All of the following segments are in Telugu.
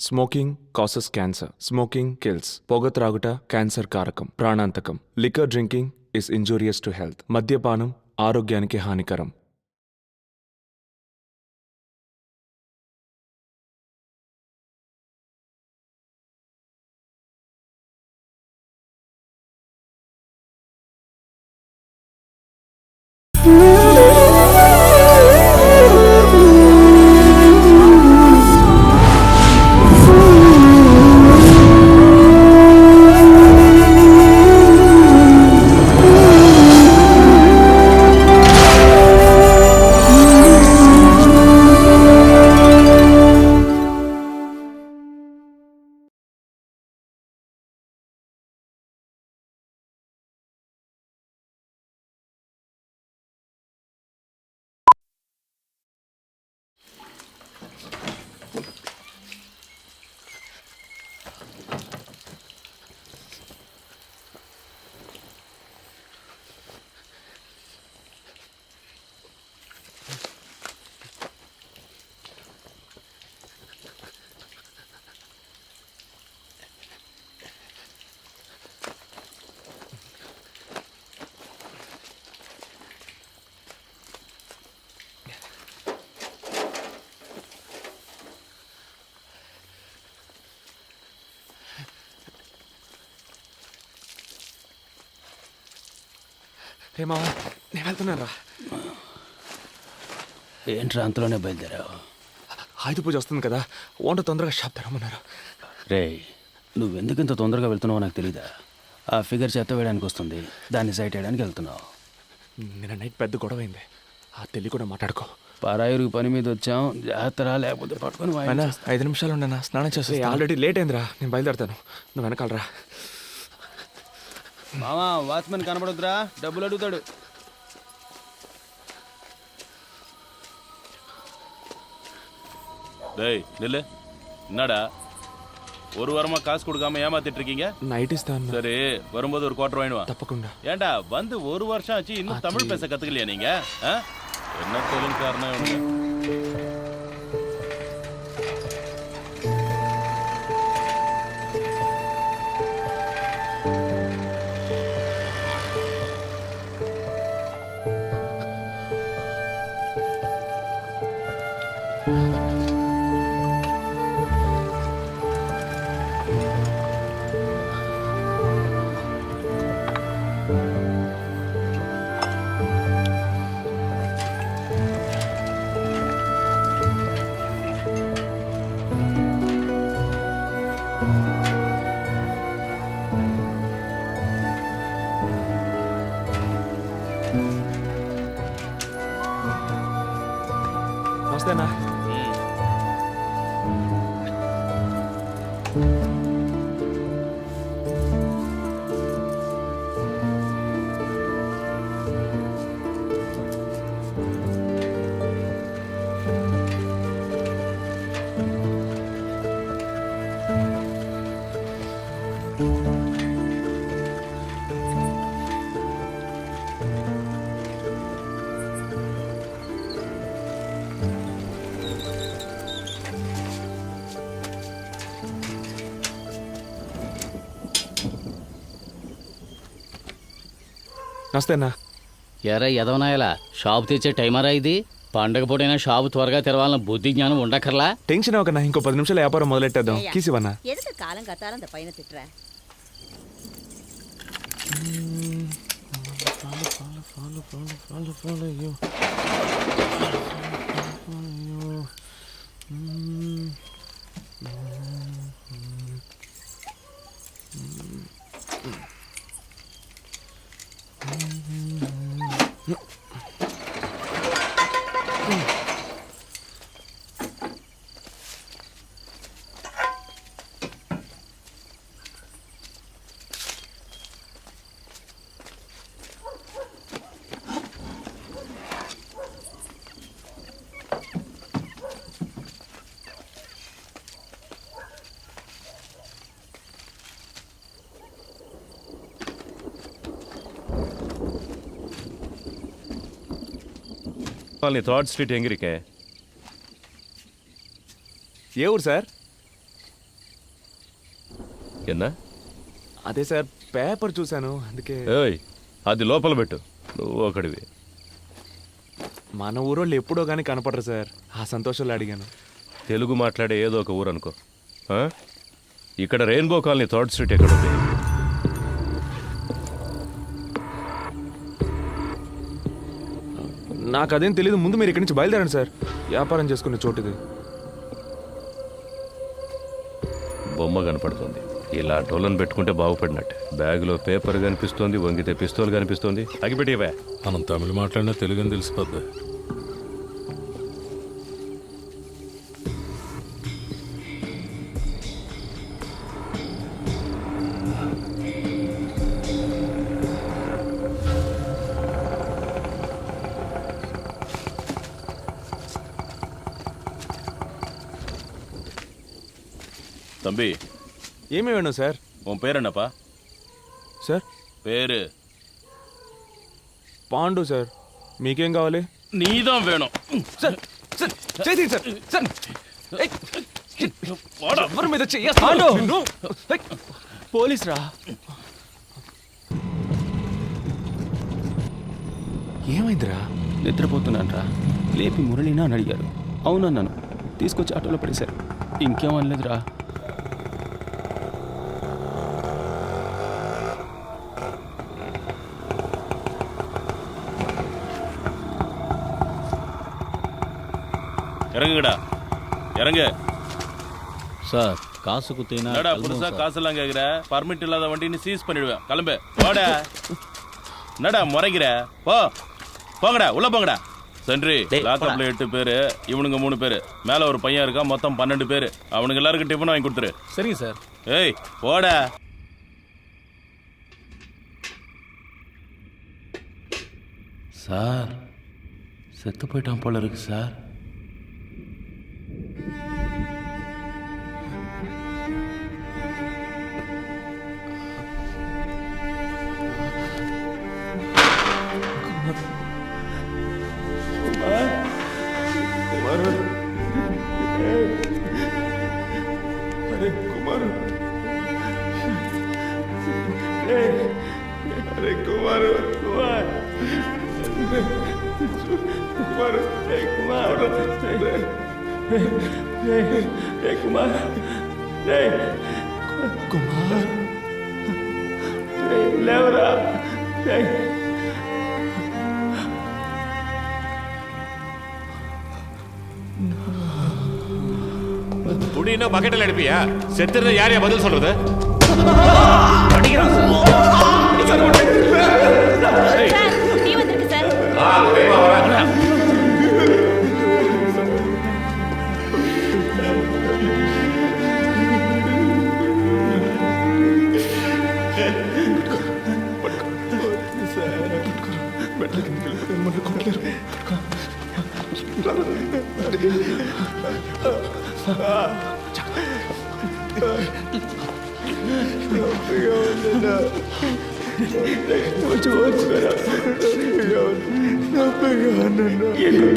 Smoking causes cancer. Smoking kills. పొగ త్రాగుట క్యాన్సర్ కారకం, ప్రాణాంతకం. Liquor drinking is injurious to health. మద్యపానం ఆరోగ్యానికి హానికరం. రే మావా, నేను వెళ్తున్నారా? ఏంట్రా అంతలోనే బయలుదేరావు? ఆయుధ పూజ వస్తుంది కదా, వంట తొందరగా షాప్ తెరమన్నారు. రే, నువ్వెందుకు ఇంత తొందరగా వెళ్తున్నావో నాకు తెలీదా? ఆ ఫిగర్ చెత్త వేయడానికి వస్తుంది, దాన్ని సైట్ వేయడానికి వెళ్తున్నావు. నిన్న నైట్ పెద్ద గొడవ అయింది, ఆ తెలి కూడా మాట్లాడుకో. పరాయిరుగు పని మీద వచ్చాం, జాగ్రత్త లేకపోతే పట్టుకొని 5 నిమిషాలు ఉండనా, స్నానం చేస్తే. ఆల్రెడీ లేట్ అయిందిరా, నేను బయలుదేరుతాను, నువ్వు వెనకాలరా. మామా, వాచ్మెన్ కనబడొద్దురా, డబ్బులు అడుగుతాడు. டேய் நில்லு. என்னடா ஒரு வாரமா காசு கொடுக்காம ஏமாத்திட்டு இருக்கீங்க? நைட் இஸ்தான். சரி, வரும்போது ஒரு குவார்டர் வாங்கிட்டு வா. தப்பకుండా. ஏண்டா வந்து ஒரு வருஷம் ஆச்சு, இன்னும் தமிழ் பேச கத்துக்கலையா நீங்க? என்ன தொழில் காரணம் இவனுங்க? వస్తేనా? నమస్తేనా. ఎరా ఎదవనాయలా, షాపు తెచ్చే టైమరా ఇది? పండగ పూటైనా షాపు త్వరగా తెరవాలన్న బుద్ధి జ్ఞానం ఉండక్కర్లా? టెన్షన్ అవ్వకన్నా, ఇంకో 10 నిమిషాలు వ్యాపారం మొదలెట్టేద్దాం. కీసివన్నా எதுக்கு காலம் கத்தாலும் அந்த பையனை திட்டுற? Third street ఎంగిరికే. ఏ ఊరు సార్? ఎన్నా అదే సార్ పేపర్ చూశాను అందుకే. ఏయ్ అది లోపల పెట్టు, నువ్వు ఒకడివి. మన ఊరోళ్ళు ఎప్పుడో కానీ కనపడరు సార్, ఆ సంతోషంలో అడిగాను. తెలుగు మాట్లాడే ఏదో ఒక ఊరు అనుకో. ఆ? ఇక్కడ రెయిన్బో కాలనీ 3rd స్ట్రీట్ ఎక్కడ ఉంది? నాకు అదేం తెలియదు, ముందు మీరు ఇక్కడి నుంచి బయలుదేరండి సార్, వ్యాపారం చేసుకునే చోటు ఇది. బొమ్మ కనపడుతుంది, ఇలా టోలను పెట్టుకుంటే బాగుపడినట్టు. బ్యాగులో పేపర్ కనిపిస్తోంది, వంగితే పిస్తోల్ కనిపిస్తోంది. అగిపెట్టివే. మనం తమిళ మాట్లాడినా తెలుగు అని తెలిసిపోద్ది. தம்பி, ఏమేమి వేணும் సార్? உன் பேர் என்னப்பா? సార్ பேரு పాండు సార్, మీకేం కావాలి? நீதான் வேணும். సార్ సార్ చేతి సార్ సార్ ఏయ్! வாடா. ఎవరి మీద పోలీస్ రా. ఏమైందిరా? నిద్రపోతున్నాను రా, లేపి మురళినా అని అడిగారు. అవునన్నాను, తీసుకొచ్చి ఆటోలో పడేశారు. ఇంకేం అనలేదురా. இறங்குங்கடா, இறங்கு. சார் காசு குத்தினா என்னடா புதுசா காசெல்லாம் கேக்குற? பர்மிட் இல்லாத வண்டின்னு சீஸ் பண்ணிடுவேன். கிளம்பு, போடா. என்னடா முறைக்கிற? போ, போங்கடா, உள்ள போங்கடா. சென்ட்ரி, லாக்அப்ல 8 பேரு, இவனுங்க 3 பேரு, மேல ஒரு பையன் இருக்கான், மொத்தம் 12 பேரு. அவனுக்கு எல்லாருக்கும் டிஃபன் வாங்கி கொடுத்துரு. சரிங்க சார். ஏய் போடா. சார் செத்து போயிட்டான் போல இருக்கு சார். குடினா பக்கெட்டில் அடிப்பியா? செத்துறது யாரையா பதில் சொல்றது? நீ வந்திருக்கு சார்.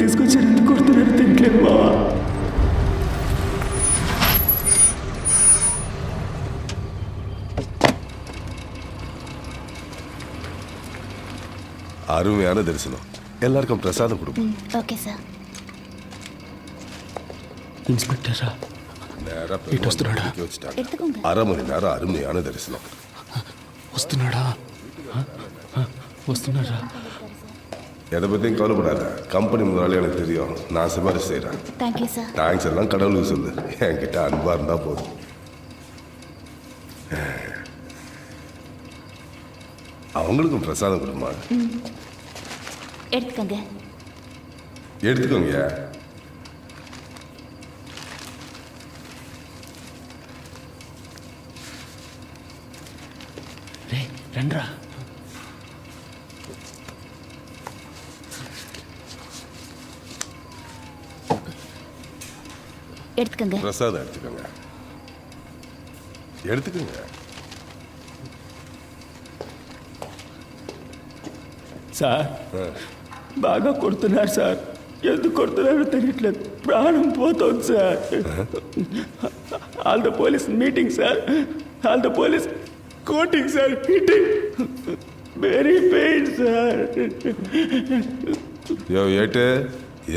తీసుకొచ్చారు, ఎందుకు కొడుతున్నారు తింటలేదు బావా. அருமையான தரிசனம். எல்லாருக்கும் பிரசாதம் கொடுப்போம். Okay sir. ఇన్స్పెక్టర్ రా. நேரா பெருமாள் வச்சுட்டாங்க. அரை மணி நேரம் அருமையான தரிசனம். వస్తున్నాడా? వస్తున్నారా? எதை பற்றியும் கவலைப்படாத. கம்பெனி முதலாளி எனக்கு தெரியும், நான் சிபாரிசு செய்கிறேன். Thank you sir. தேங்க்ஸ் எல்லாம் கடவுளுக்கு சொல்லு, என்கிட்ட அன்பாக இருந்தால் போதும். அவங்களுக்கும் பிரசாதம் கொடுமா. எடுத்துக்கங்க. எடுத்துக்கோங்க. రే రండ్రా. எடுத்துக்கங்க. பிரசாதம் எடுத்துக்கோங்க. எடுத்துக்கோங்க. సార్ బాగా కొడుతున్నారు సార్. ఎందుకు కొడుతున్నారో తెలియట్లేదు, ప్రాణం పోతుంది sir. All the police meeting sir. All the police coating sir, hitting, very pain sir. யோ ஏட்டு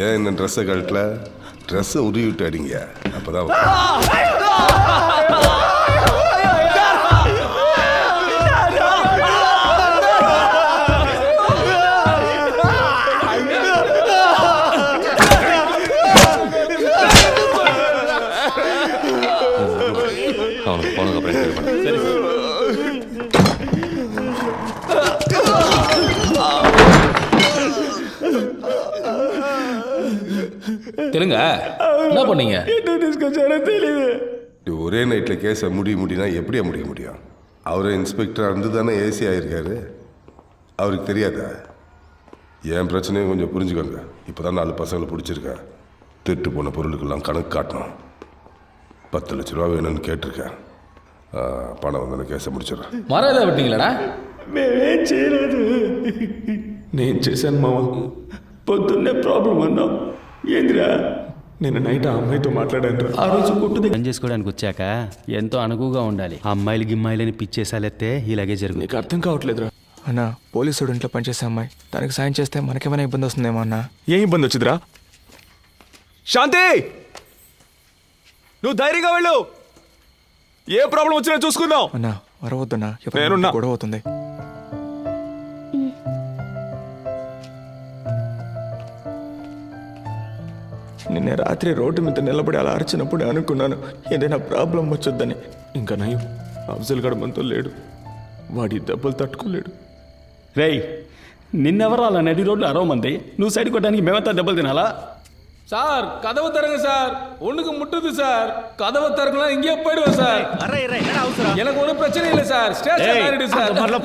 ஏன் இந்த ட்ரெஸ்ஸை கழட்டல? ட்ரெஸ்ஸை உருவி விட்டு அடிங்க, அப்பதான் அவனுக்கு போனதுக்கு அப்புறம் clear பண்ணு. சரி சார். தெலுங்க என்ன பண்ணீங்க? என்ன டிஸ்கஷனே தெரியல. ஒரே நைட்டில் கேஸை முடியும்னா எப்படியா முடிய முடியும்? அவரை இன்ஸ்பெக்டராக இருந்து தானே ஏசி ஆகியிருக்காரு, அவருக்கு தெரியாதா? என் பிரச்சனையும் கொஞ்சம் புரிஞ்சுக்கோங்க. இப்போ தான் 4 பசங்களை பிடிச்சிருக்கேன். திருட்டு போன பொருளுக்கெல்லாம் கணக்கு காட்டணும். 10 லட்ச ரூபா வேணும்னு கேட்டிருக்கேன். பணம் வந்து கேஸை முடிச்சிடறேன். மரம் ஏதாவது விட்டீங்களாடா? మేమేం చేయలేదు. నేను చేశాను మావా. పొద్దున్నే ప్రాబ్లం అన్నాం. ఏందిరా? నిన్న నైట్ ఆ అమ్మాయితో మాట్లాడాను రా. ఆ రోజు కొట్టు పని చేసుకోవడానికి వచ్చాక ఎంతో అనుకువగా ఉండాలి. అమ్మాయిలు గిమ్మాయిలని పిచ్చేసాలెత్తే ఇలాగే జరుగుతుంది. నీకు అర్థం కావట్లేదురా. అన్న పోలీసుడు ఇంట్లో పనిచేసే అమ్మాయి, తనకి సాయం చేస్తే మనకేమైనా ఇబ్బంది వస్తుందేమో అన్న. ఏం ఇబ్బంది వచ్చిందిరా? శాంతి, నువ్వు ధైర్యంగా వెళ్ళు. ఏ ప్రాబ్లం వచ్చినా చూసుకుందాం. అన్న వరవద్దన్నా, నేనున్నా. గొడవ అవుతుంది. నిన్న రాత్రి రోడ్డు మీద నిలబడి అలా అరిచినప్పుడు అనుకున్నాను ఏదైనా ప్రాబ్లం వచ్చొద్దని. ఇంకా నయం, అఫ్జల్ గడ మనతో లేడు. వాడి దెబ్బలు తట్టుకోలేడు. రేయ్, నిన్నెవరు అలా నడి రోడ్లు అరవమంది? నువ్వు సైడ్ కొట్టడానికి మేమంతా దెబ్బలు తినాలా? சார் கதவு தரங்க சார், ஒண்ணுக்கு முட்டுது சார். கதவு திறக்கலாம், இங்கேயே போயிடுவோம் சார். எனக்கு ஒன்றும் பிரச்சனை இல்லை சார். ஸ்டேஷன் ஆயிடுது சார். நானா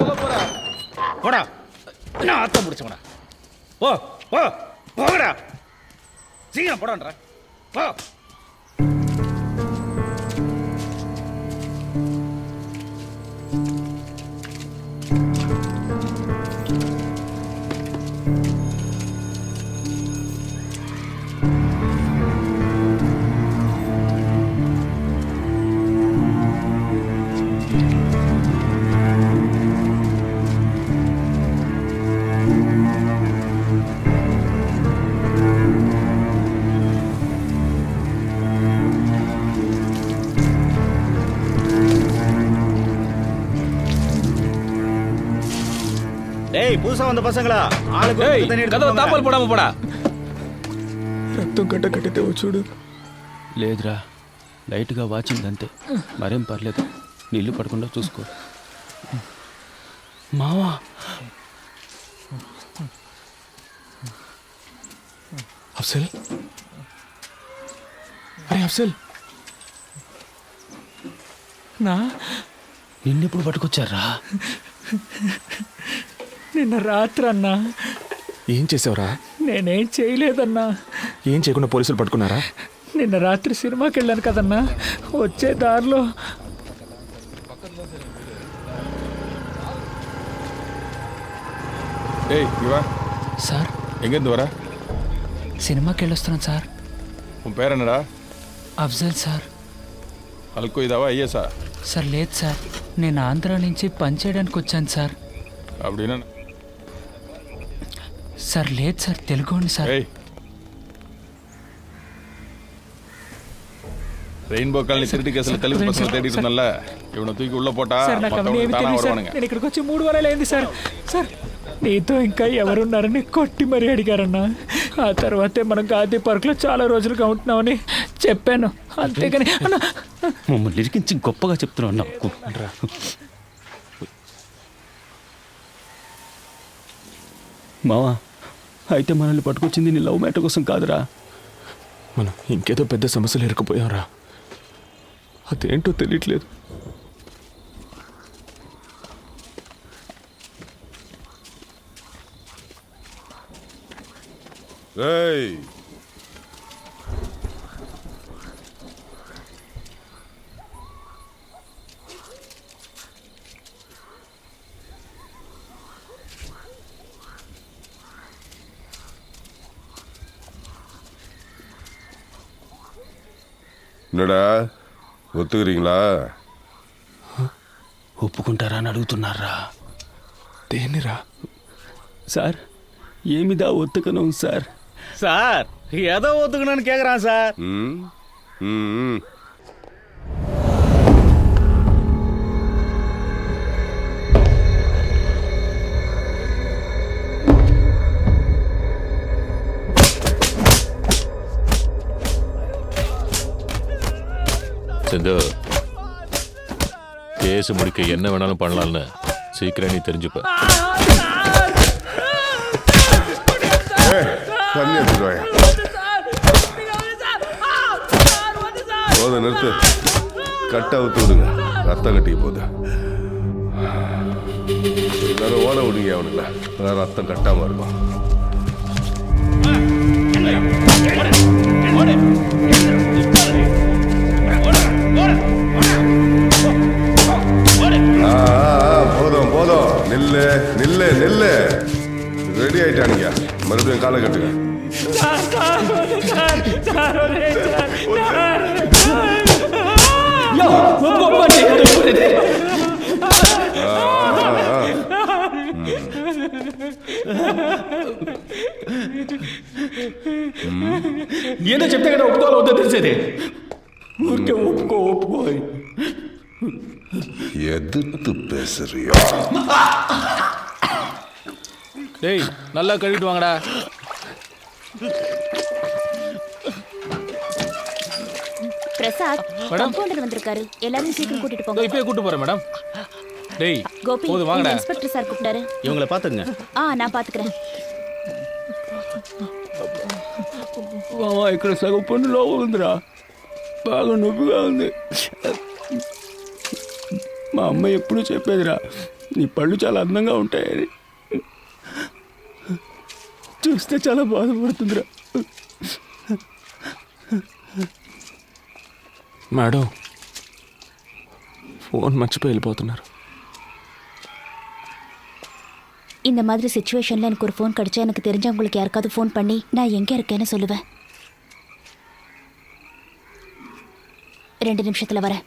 சொல்ல போறேன். போடா, நான் ஆத்த முடிச்சவனா. போ போ போடா, சீக்கிரம் போடான்றா. போ. டேய், புதுசா வந்த பசங்களா, ஆளுக்கு தண்ணி எடுத்து கதவு தாப்பால் போடாம போடா. రక్తం గడ్డ కట్టితే చూడు. లేదురా, లైట్గా వాచింది అంతే, మరేం పర్లేదు. నీళ్లు పడకుండా చూసుకో. మావా, అఫ్జల్, అరే అఫ్జల్, నిన్నెప్పుడు పట్టుకొచ్చారా? నిన్న రాత్రి అన్నా. ఏం చేసావురా? నేనేం చేయలేదన్నా. ఏం చేయకుండా పోలీసులు పట్టుకున్నారా? నిన్న రాత్రి సినిమాకి వెళ్ళాను కదన్నా, వచ్చే దారిలో ஏய் இவா సార్ எங்கேருந்து வர? సినిమాకి వెళ్ళొస్తున్నాను సార్. உன் பேர் என்னடா? అఫ్జల్ సార్. అల్కో ఇదావా ఐఎస్ఆ? సార్ లేదు సార్, నేను ఆంధ్ర నుంచి పని చేయడానికి వచ్చాను సార్. அப்படின்னா సార్ లేదు సార్, తెలుగోండి సార్. ஏய், ரெயின்போ காலனி திருட்டு கேஸ்ல தெலுங்கு பசங்க தேடிட்டு இருந்தல்ல, இவனை தூக்கி உள்ள போட்டா సార్ నాకు అవన్నీ மத்தவங்க ఏమీ தானா తెలియదు సార్. வருவானுங்க. నేను ఇక్కడికి వచ్చి 3 వారాలు అయింది సార్. సార్ నీతో ఇంకా ఎవరున్నారని కొట్టి మరీ అడిగారన్నా. ఆ తర్వాతే మనం గాంధీ పార్క్లో చాలా రోజులుగా ఉంటున్నామని చెప్పాను, అంతేగాని అన్నా. మమ్మల్ని ఇరికించి గొప్పగా చెప్తున్నావు నాకు. మావా, అయితే మనల్ని పట్టుకొచ్చింది నీ లవ్ మ్యాటర్ కోసం కాదురా. మనం ఇంకేదో పెద్ద సమస్యలు ఇరుక్కుపోయావురా. అదేంటో తెలియట్లేదు. ఏయ్, என்னடா ஒத்துக்கிறீங்களா? ఒప్పుకుంటారా అని అడుగుతున్నారా? దేనిరా? సార్ ఏమిదా ఒత్తుకను సార్? சார் ஏதோ ஒத்துக்கணும்னு கேக்குறான் சார். ம் ம் செந்து, கேஸ் முடிக்க என்ன வேணாலும் பண்ணலாம்னு சீக்கிரம் நீ தெரிஞ்சுப்ப. தண்ணி எடுத்துட்டு போத நிறுத்து. கட்டை அவுத்து விடுங்க, ரத்தம் கட்டிக்க போகுது. எல்லாரும் ஓட விடுங்க அவனுங்கள, அதான் ரத்தம் கட்டாம இருக்கும். போதும் போதும், நில்லு நில்லு நில்லு. ரெடி ஆயிட்டானுங்க, மறுபடியும் காலை கட்டுங்க. ఏదో చెప్తే కదా ఒప్పుకోవాలి వద్దో తెలిసేది. ఊరికే ఒప్పుకో. எதிர்த்து பேசுறியா? டேய் நல்லா கழுவிட்டு வாங்கடா. பிரசாத் கம்பவுண்டர் வந்திருக்காரு, எல்லாரும் சீக்கிரம் கூட்டிட்டு போங்க. இப்பயே கூட்டு போறேன் மேடம். டேய் கோபி, போதும் வாங்கடா. இன்ஸ்பெக்டர் சார் கூப்பிட்டாரு. இவங்களை பாத்துங்க. நான் பாத்துக்கிறேன். ఇక్కడ సగం పన్నులో ఉందిరా, బాగా నొప్పిగా ఉంది. మా అమ్మ ఎప్పుడూ చెప్పేదిరా, నీ పళ్ళు చాలా అందంగా ఉంటాయని. చూస్తే చాలా బాధపడుతుందిరా. మేడం, ఫోన్ మర్చిపోయి వెళ్ళిపోతున్నారు. இந்த மாதிரி சிச்சுவேஷன்ல எனக்கு ஒரு ஃபோன் கிடைச்சா எனக்கு தெரிஞ்சவங்களுக்கு யாருக்காவது ஃபோன் பண்ணி நான் எங்க இருக்கேன்னு சொல்லுவேன். 2 நிமிஷத்துல வரேன்.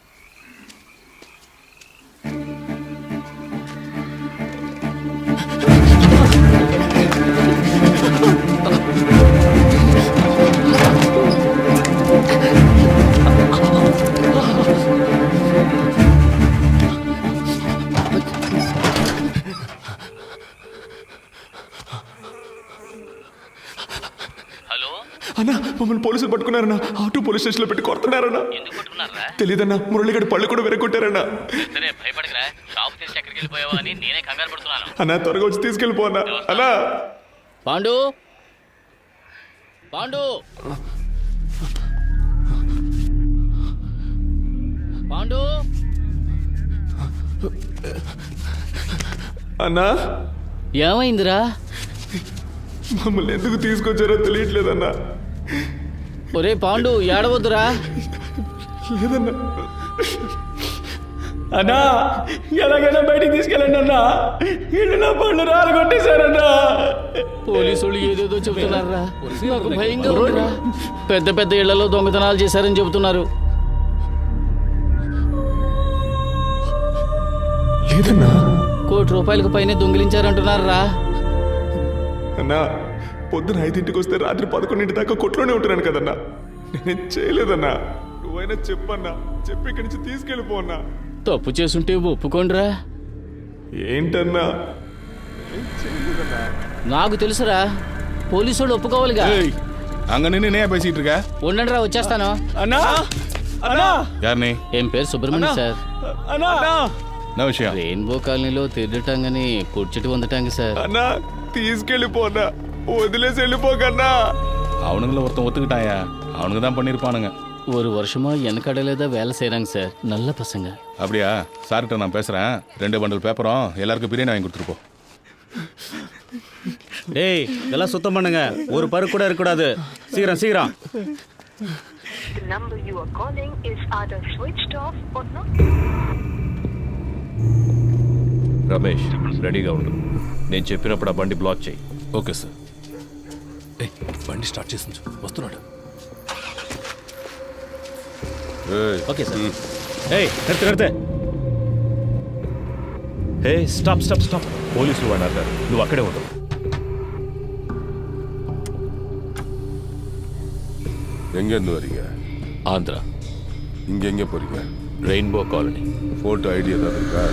అన్నా, మమ్మల్ని పోలీసులు పట్టుకున్నారన్నా. ఆటో పోలీస్ స్టేషన్ లో పెట్టి కొడుతున్నారన్నా. తెలీదన్నా, మురళిగడి పళ్ళు కూడా వెరగొట్టారన్నా. భయపడకరా, షాప్ తెరిచి ఎక్కడికి వెళ్ళిపోయావా అని నేనే కంగారు పడుతున్నాను. అన్నా త్వరగా వచ్చి తీసుకెళ్ళిపోన్నా. అన్నా పాండు, పాండు, పాండు. అన్నా, ఏమైందిరా? మమ్మల్ని ఎందుకు తీసుకొచ్చారో తెలియట్లేదన్నా. ఒరే పాండు, ఏడవద్దురా. లేదన్నా. అన్నా ఎలాగైనా బయటికి తీసుకెళ్ళండి అన్నా, ఇల్లు నా పళ్ళు రాలు కొట్టేశారన్నా. పోలీసులు ఏదేదో చెబుతున్నారా, నాకు భయంగా ఉందిరా. పెద్ద పెద్ద ఇళ్లలో దొంగతనాలు చేశారని చెబుతున్నారు. లేదన్నా. ₹1 కోటి పైనే దొంగిలించారంటున్నారా. అన్నా, పొద్దున 5ంటికి వస్తే రాత్రి 11 దాకా కొట్లోనే ఉంటున్నాను కదన్నా. నేనేం చేయలేదన్నా. నువ్వైనా చెప్పన్నా, చెప్పి ఇక్కడి నుంచి తీసుకెళ్ళిపోన్నా. తప్పు చేసుంటే ఒప్పుకోండిరా. ఏంటన్నా? నాకు తెలుసురా, పోలీసు వాళ్ళు ఒప్పుకోవాలిగా. அங்க நின்று என்ன பேசிட்டு இருக்க? ఉండండి రా, వచ్చేస్తాను. అన్నా అన్నా யாருனே? ఏం పేరు సుబ్రహ్మణ్యం సార్. అన్నా என்ன விஷயம்? రెయిన్బో కాలనీలో తిరగటాంగని పొడిచెట్టు వందటాంగి సార్. అన్నా తీసుకెళ్ళిపోన్నా, వదిలేసి వెళ్ళిపోకన్నా. அவனுங்கள ஒருத்தன் ஒத்துக்கிட்டாயா, அவனுக்கு தான் பண்ணிருப்பானுங்க. ஒரு வருஷமா எனக்கடையில தான் வேலை செய்யறாங்க சார், நல்ல பசங்க. அப்படியா? சார்கிட்ட நான் பேசுறேன். 2 பண்டல் பேப்பரும் எல்லாருக்கும் பிரியாணி வாங்கி கொடுத்துருப்போம். டேய் இதெல்லாம் சுத்தம் பண்ணுங்க, ஒரு பரு கூட இருக்கக்கூடாது. சீக்கிரம் சீக்கிரம். The number you are calling is either switched off or not. Ramesh, రెడీగా ఉండు. నేను చెప్పినప్పుడు ఆ బండి బ్లాక్ చేయి. Okay sir. బండి స్టార్ట్ చేసి వస్తున్నాడు. Okay sir. ఏయ్ నడితే హే స్టాప్ స్టాప్ స్టాప్ పోలీసులు వాడినారు సార్ నువ్వు అక్కడే ఉండవు எங்கேருந்து வரீங்க? ஆந்திரா இங்கே எங்கே போறீங்க? Rainbow colony. ஃபோட்டோ ஐடி ஏதாவது இருக்கா?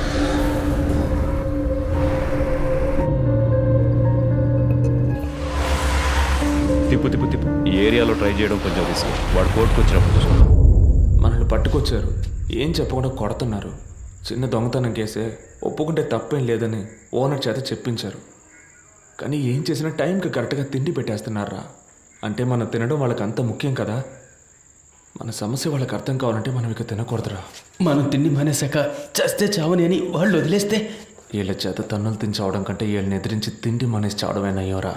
తిప్పు తిప్పు తిప్పు ఈ ఏరియాలో ట్రై చేయడం కొంచెం రిస్క్ వాడు కోర్టుకు వచ్చినప్పుడు చూసుకుందాం మనల్ని పట్టుకొచ్చారు, ఏం చెప్పకుండా కొడుతున్నారు. చిన్న దొంగతనం కేసే, ఒప్పుకుంటే తప్పేం లేదని ఓనర్ చేత చెప్పించారు. కానీ ఏం చేసినా టైంకి కరెక్ట్గా తిండి పెట్టేస్తున్నారా. అంటే మనం తినడం వాళ్ళకి అంత ముఖ్యం కదా. మన సమస్య వాళ్ళకి అర్థం కావాలంటే మనం ఇక తినకూడదురా. మనం తిండి మానేశాక చస్తే చావని అని వాళ్ళు వదిలేస్తే వీళ్ళ చేత తన్నులు తిని చావడం కంటే వీళ్ళని ఎదిరించి తిండి మానేసి చావడమేనయ్యోరా.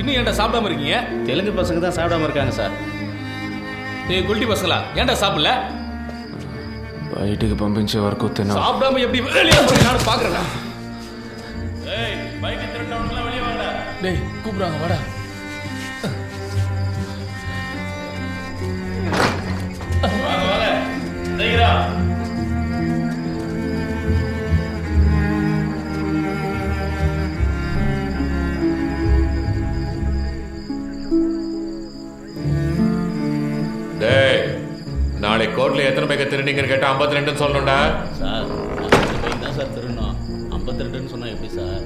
இன்னும் ஏன்டா சாப்பிடாம இருக்கீங்க? தெலுங்கு பசங்க தான் சாப்பிடாம இருக்காங்க சார். டேய் குல்டி பசங்களா, ஏன்டா சாப்பிடல? బయటికి పంపించే వరకు తిన. சாப்பிடாம எப்படி வெளியே போறீங்க நான் பாக்குறேன்டா. ஏய் பைக் திருட்டவனுங்களா வெளியே வாங்கடா. டேய் கூப்பிடுறாங்க வாடா. வாங்க வாங்க தைரா. டேய் நாளை கோர்ட்ல எத்தனை பேக்க திருநீங்கன்னு கேட்டா 52 சொல்லணும்டா. சார் தான் சார் திருடணும். 52ன்னு சொன்னா எப்படி சார்?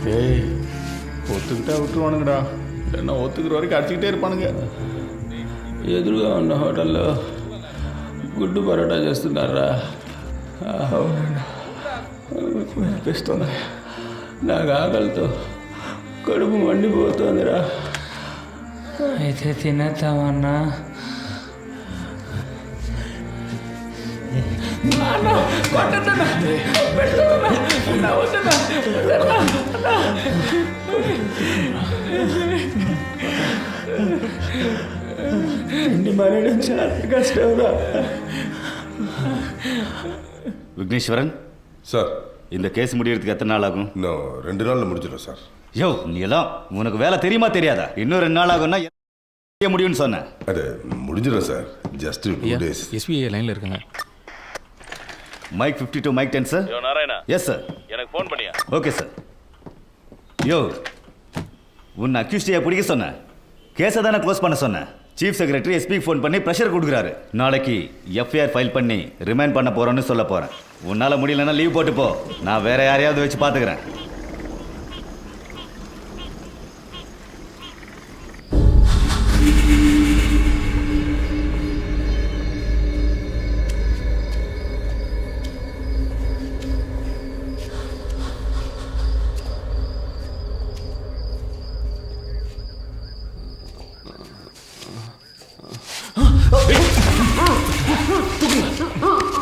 டேய் ஒத்துக்கிட்டா விட்டுருவானுங்கடா, இல்லைன்னா ஒத்துக்கிற வரைக்கும் அடிச்சுக்கிட்டே இருப்பானுங்க. ఎదురుగా ఉన్న హోటల్లో గుడ్డు పరోటా చేస్తున్నారా? అనిపిస్తుంది. నాకు ఆకలితో కడుపు మండిపోతుందిరా. అయితే తినేద్దామన్నా. ఇంటి మానేయడం చాలా కష్టంరా. விக்னேஸ்வரன் சார் இந்த கேஸ் முடியறதுக்கு எத்தனை நாள் ஆகும்? இன்னும் 2 நாளில் முடிஞ்சிடும் சார். யோ நீ எல்லாம் உனக்கு வேலை தெரியுமா தெரியாதா? இன்னும் 2 நாள் ஆகும்னா செய்ய முடியும்னு சொன்னேன். அது முடிஞ்சிடும் சார். Just 2 days. எஸ்பிஐ லைனில் இருக்குங்க. Mike 52 mike 10 sir. யோ நாராயணா. Yes sir. எனக்கு ஃபோன் பண்ணியா? Okay sir. யோ உன்னை அக்யூஸ்டியா பிடிக்க சொன்னேன், கேஸை தானே க்ளோஸ் பண்ண சொன்னேன். சீஃப் செக்ரட்டரி எஸ்பிக்கு ஃபோன் பண்ணி ப்ரெஷர் கொடுக்குறாரு. நாளைக்கு எஃப்ஐஆர் ஃபைல் பண்ணி ரிமைண்ட் பண்ண போகிறோன்னு சொல்ல போகிறேன். உன்னால் முடியலன்னா லீவ் போட்டு போ, நான் வேற யாரையாவது வச்சு பார்த்துக்கிறேன்.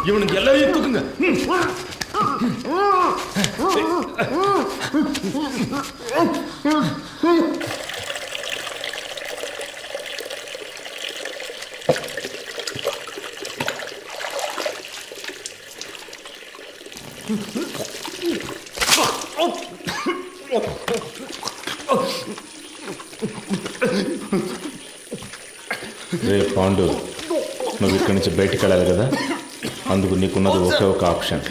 இவனுக்கு எல்லாரையும் தூக்குங்க. రే పాండు, నువ్వు ఇక్కడి నుంచి బయటికి వెళ్ళాలి కదా, అందుకు నీకున్నది ఒకే ఒక ఆప్షన్.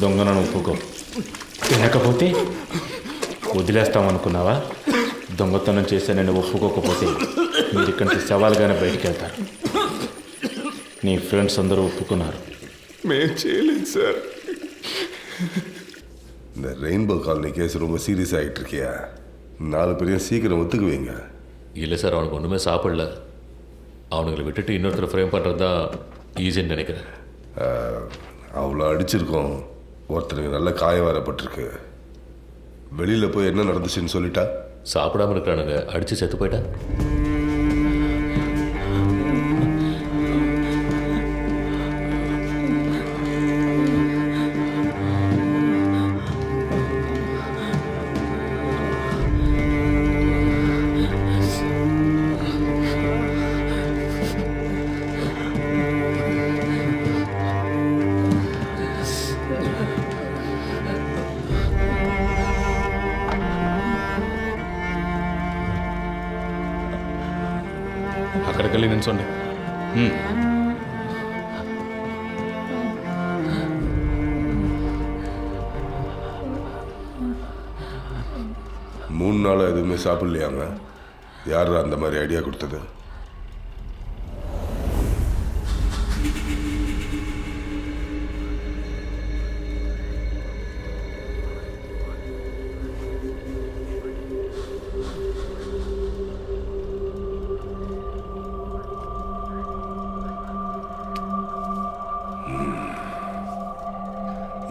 దొంగను ఒప్పుకో. తినకపోతే వదిలేస్తామనుకున్నావా? దొంగతనం చేస్తే నేను ఒప్పుకోకపోతే మీరు ఇక్కడి నుంచి సవాల్గానే బయటికి వెళ్తారు. నీ ఫ్రెండ్స్ అందరూ ఒప్పుకున్నారు. మేము చేయలేదు సార్. இந்த ரெயின்போ காலனி கேஸ் ரொம்ப சீரியஸ் ஆகிட்டு இருக்கியா? 4 பேரையும் சீக்கிரம் ஒத்துக்குவீங்க. இல்லை சார், அவனுக்கு ஒன்றுமே சாப்பிடல. அவனுங்களை விட்டுட்டு இன்னொருத்தர் ஃப்ரேம் பண்ணுறது தான் ஈஸின்னு நினைக்கிறேன். அவ்வளோ அடிச்சிருக்கோம், ஒருத்தருக்கு நல்ல காயம் வரப்பட்டிருக்கு. வெளியில் போய் என்ன நடந்துச்சுன்னு சொல்லிட்டா? சாப்பிடாம இருக்கிறானுங்க, அடித்து செத்து போயிட்டா. అక్కడికి వెళ్ళి నిల్చోండి. மூணு நாளாக எதுவுமே சாப்பிடலையாங்க? யார் அந்த மாதிரி ஐடியா கொடுத்தது?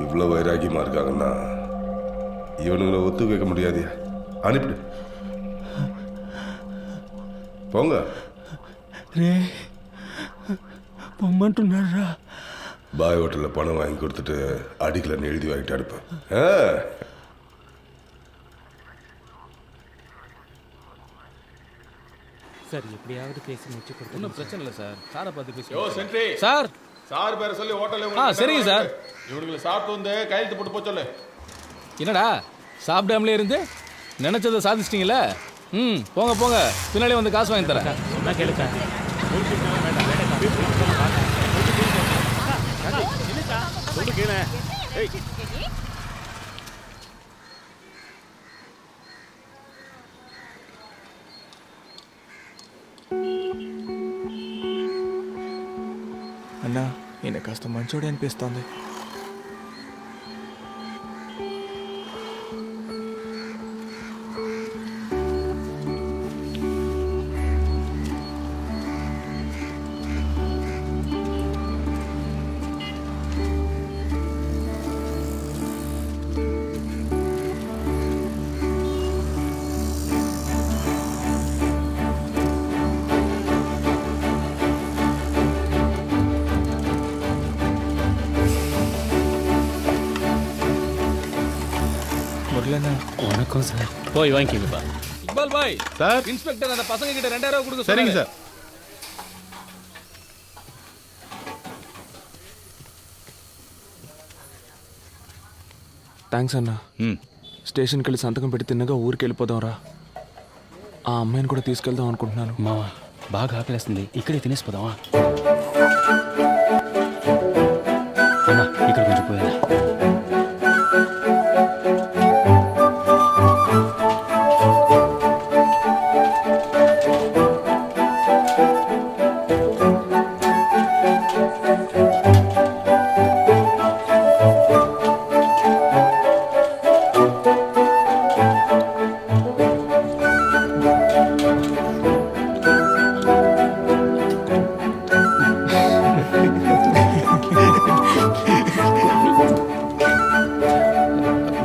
இவ்வளோ வைராக்கியமாக இருக்காங்கன்னா இவனுங்களை ஒத்து வைக்க முடியாதியா? அனுப்பிடு, போங்க. రే పొమ్మంటున్నారా? பாய் ஹோட்டலில் பணம் வாங்கி கொடுத்துட்டு அடிக்கலன்னு எழுதி வாங்கிட்டு அனுப்பு. சார் எப்படியாவது பேசி முடிச்சு கொடுத்து. ஒன்றும் பிரச்சனை இல்லை சார், சாரை பார்த்து பேசி. யோ சென்ட்ரி சார் சார் பேரை சொல்லி ஹோட்டலில் சரிங்க சார். இவனுங்களை சாப்பிட்டு வந்து கையெழுத்து போட்டு போச்சொல்லு. என்னடா சாப்பிடாமலே இருந்து நினைச்சதை சாதிச்சிட்டீங்களே? போங்க போங்க, பின்னாலே வந்து காசு வாங்கி தரேன். சொன்னா கேளு சார். అన్నా ఈయన కాస్త మంచోడే అనిపిస్తోంది. வணக்கம் சார். போய் வாங்கிக்கோங்கப்பா. Iqbal bye sir. இன்ஸ்பெக்டர் அந்த பசங்க கிட்ட 2000 கொடுக்க சரிங்க சொன்னாரு. சார். థ్యాంక్స్ అన్నా. స్టేషన్కి వెళ్ళి సంతకం పెట్టి తిన్నగా ఊరికి వెళ్ళిపోదాం రా. ఆ అమ్మాయిని కూడా తీసుకెళ్దాం అనుకుంటున్నాను. మావా బాగా ఆకలేస్తుంది, ఇక్కడే తినేసిపోదామా? అన్నా ఇక్కడ కొంచెం పోయారా?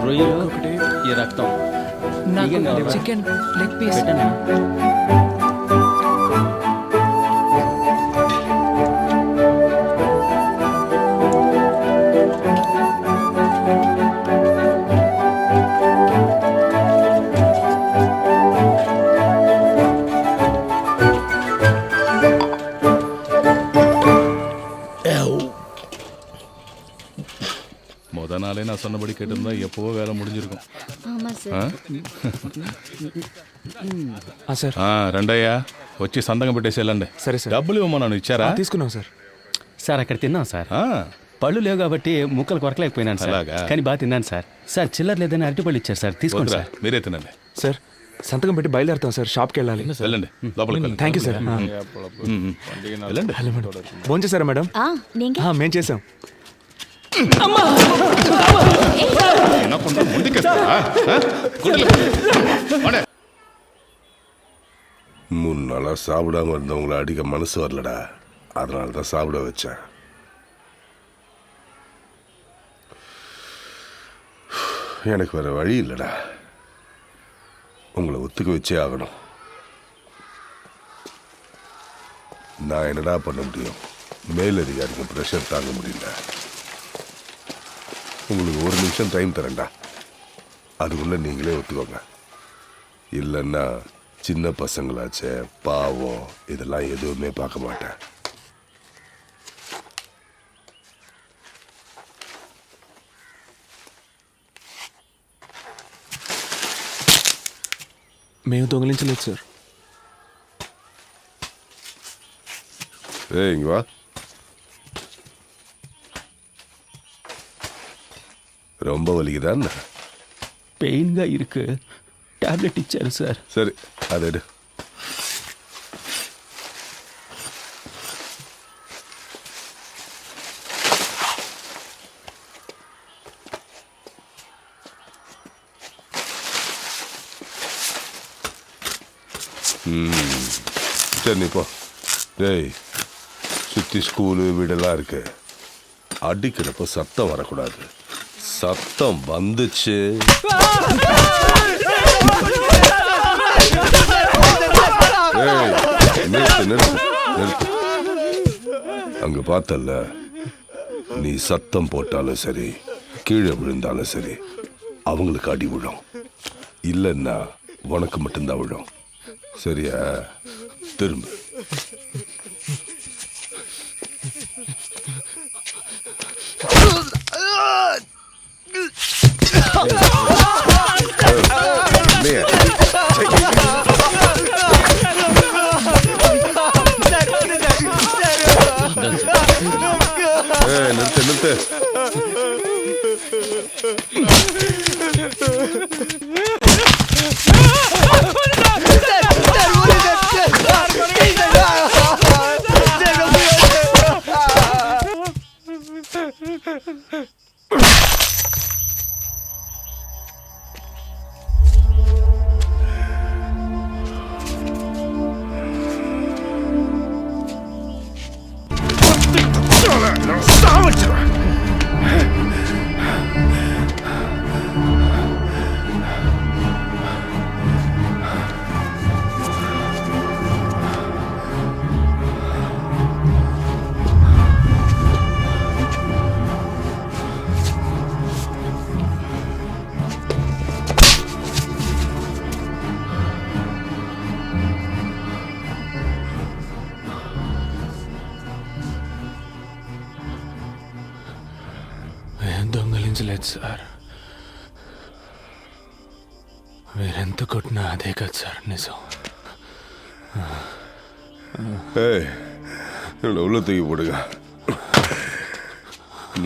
రొయ్యలు, ఈ రక్తం, చికెన్ లెగ్ పీస్. పెట్టనా? முத நாளே நான் சொன்னபடி கேட்டிருந்தா எப்போவோ வேலை முடிஞ்சிருக்கும். సార్ రండయ్యా, వచ్చి సంతకం పెట్టేసి వెళ్ళండి. సరే సార్. డబ్బులు ఇవ్వమన్నాను, ఇచ్చారా? తీసుకున్నాం సార్. సార్ అక్కడ తిన్నాం సార్. పళ్ళు లేవు కాబట్టి ముక్కలు కొరకలేకపోయినాను సార్. అలాగా? కానీ బాగా తిన్నాను సార్. సార్ చిల్లర లేదని అరటిపళ్ళు ఇచ్చారు సార్, తీసుకోండి వద్దురా, సార్. మీరే తినండి. సార్ సంతకం పెట్టి బయలుదేరుతాం సార్, షాప్కి వెళ్ళాలి. వెళ్ళండి లోపలికి వెళ్ళండి. Thank you sir. వెళ్ళండి. ఫోన్ చేశారా మేడం? మేము చేసాం. వినకుండా ముందుకేస్తారా? గుడ్లు. வாடா. 3 நாளாக சாப்பிடாம இருந்தவங்கள அடிக்க மனசு வரலடா, அதனால தான் சாப்பிட வச்சேன். எனக்கு வேற வழி இல்லைடா, உங்களை ஒத்துக்க வச்சே ஆகணும். நான் என்னடா பண்ண முடியும்? மேலதிகாரிக்கு ப்ரெஷர் தாங்க முடியல. உங்களுக்கு 1 நிமிஷம் டைம் தரேன்டா, அதுக்குள்ள நீங்களே ஒத்துக்கோங்க. இல்லைன்னா சின்ன பசங்களாச்சே, பாவம், இதெல்லாம் எதுவுமே பார்க்க மாட்டேன். మేము దొంగిలించలేదు సార్. இங்க வா. ரொம்ப வலிக்குதான்? పెయిన్గా ఇరుకు, టాబ్లెట్ ఇచ్చారు సార్. சரி, அதை எடு. சரி நீ போ. டேய், சுற்றி ஸ்கூலு வீடெல்லாம் இருக்கு, அடிக்கிறப்போ சத்தம் வரக்கூடாது. சத்தம் வந்துச்சு நிறுத்து நிறுத்து நிறுத்து. அங்க பார்த்தல்ல, நீ சத்தம் போட்டாலும் சரி, கீழே விழுந்தாலும் சரி, அவங்களுக்கு அடி விழும். இல்லைன்னா உனக்கு மட்டும்தான் விழும். சரியா? திரும்ப. நிறுத்து நிறுத்து. దొంగలించలేదు సార్. మీరెంత కొట్టినా అదే కదా సార్ నిజం. என்னோட உள்ள தூக்கி போடுங்க.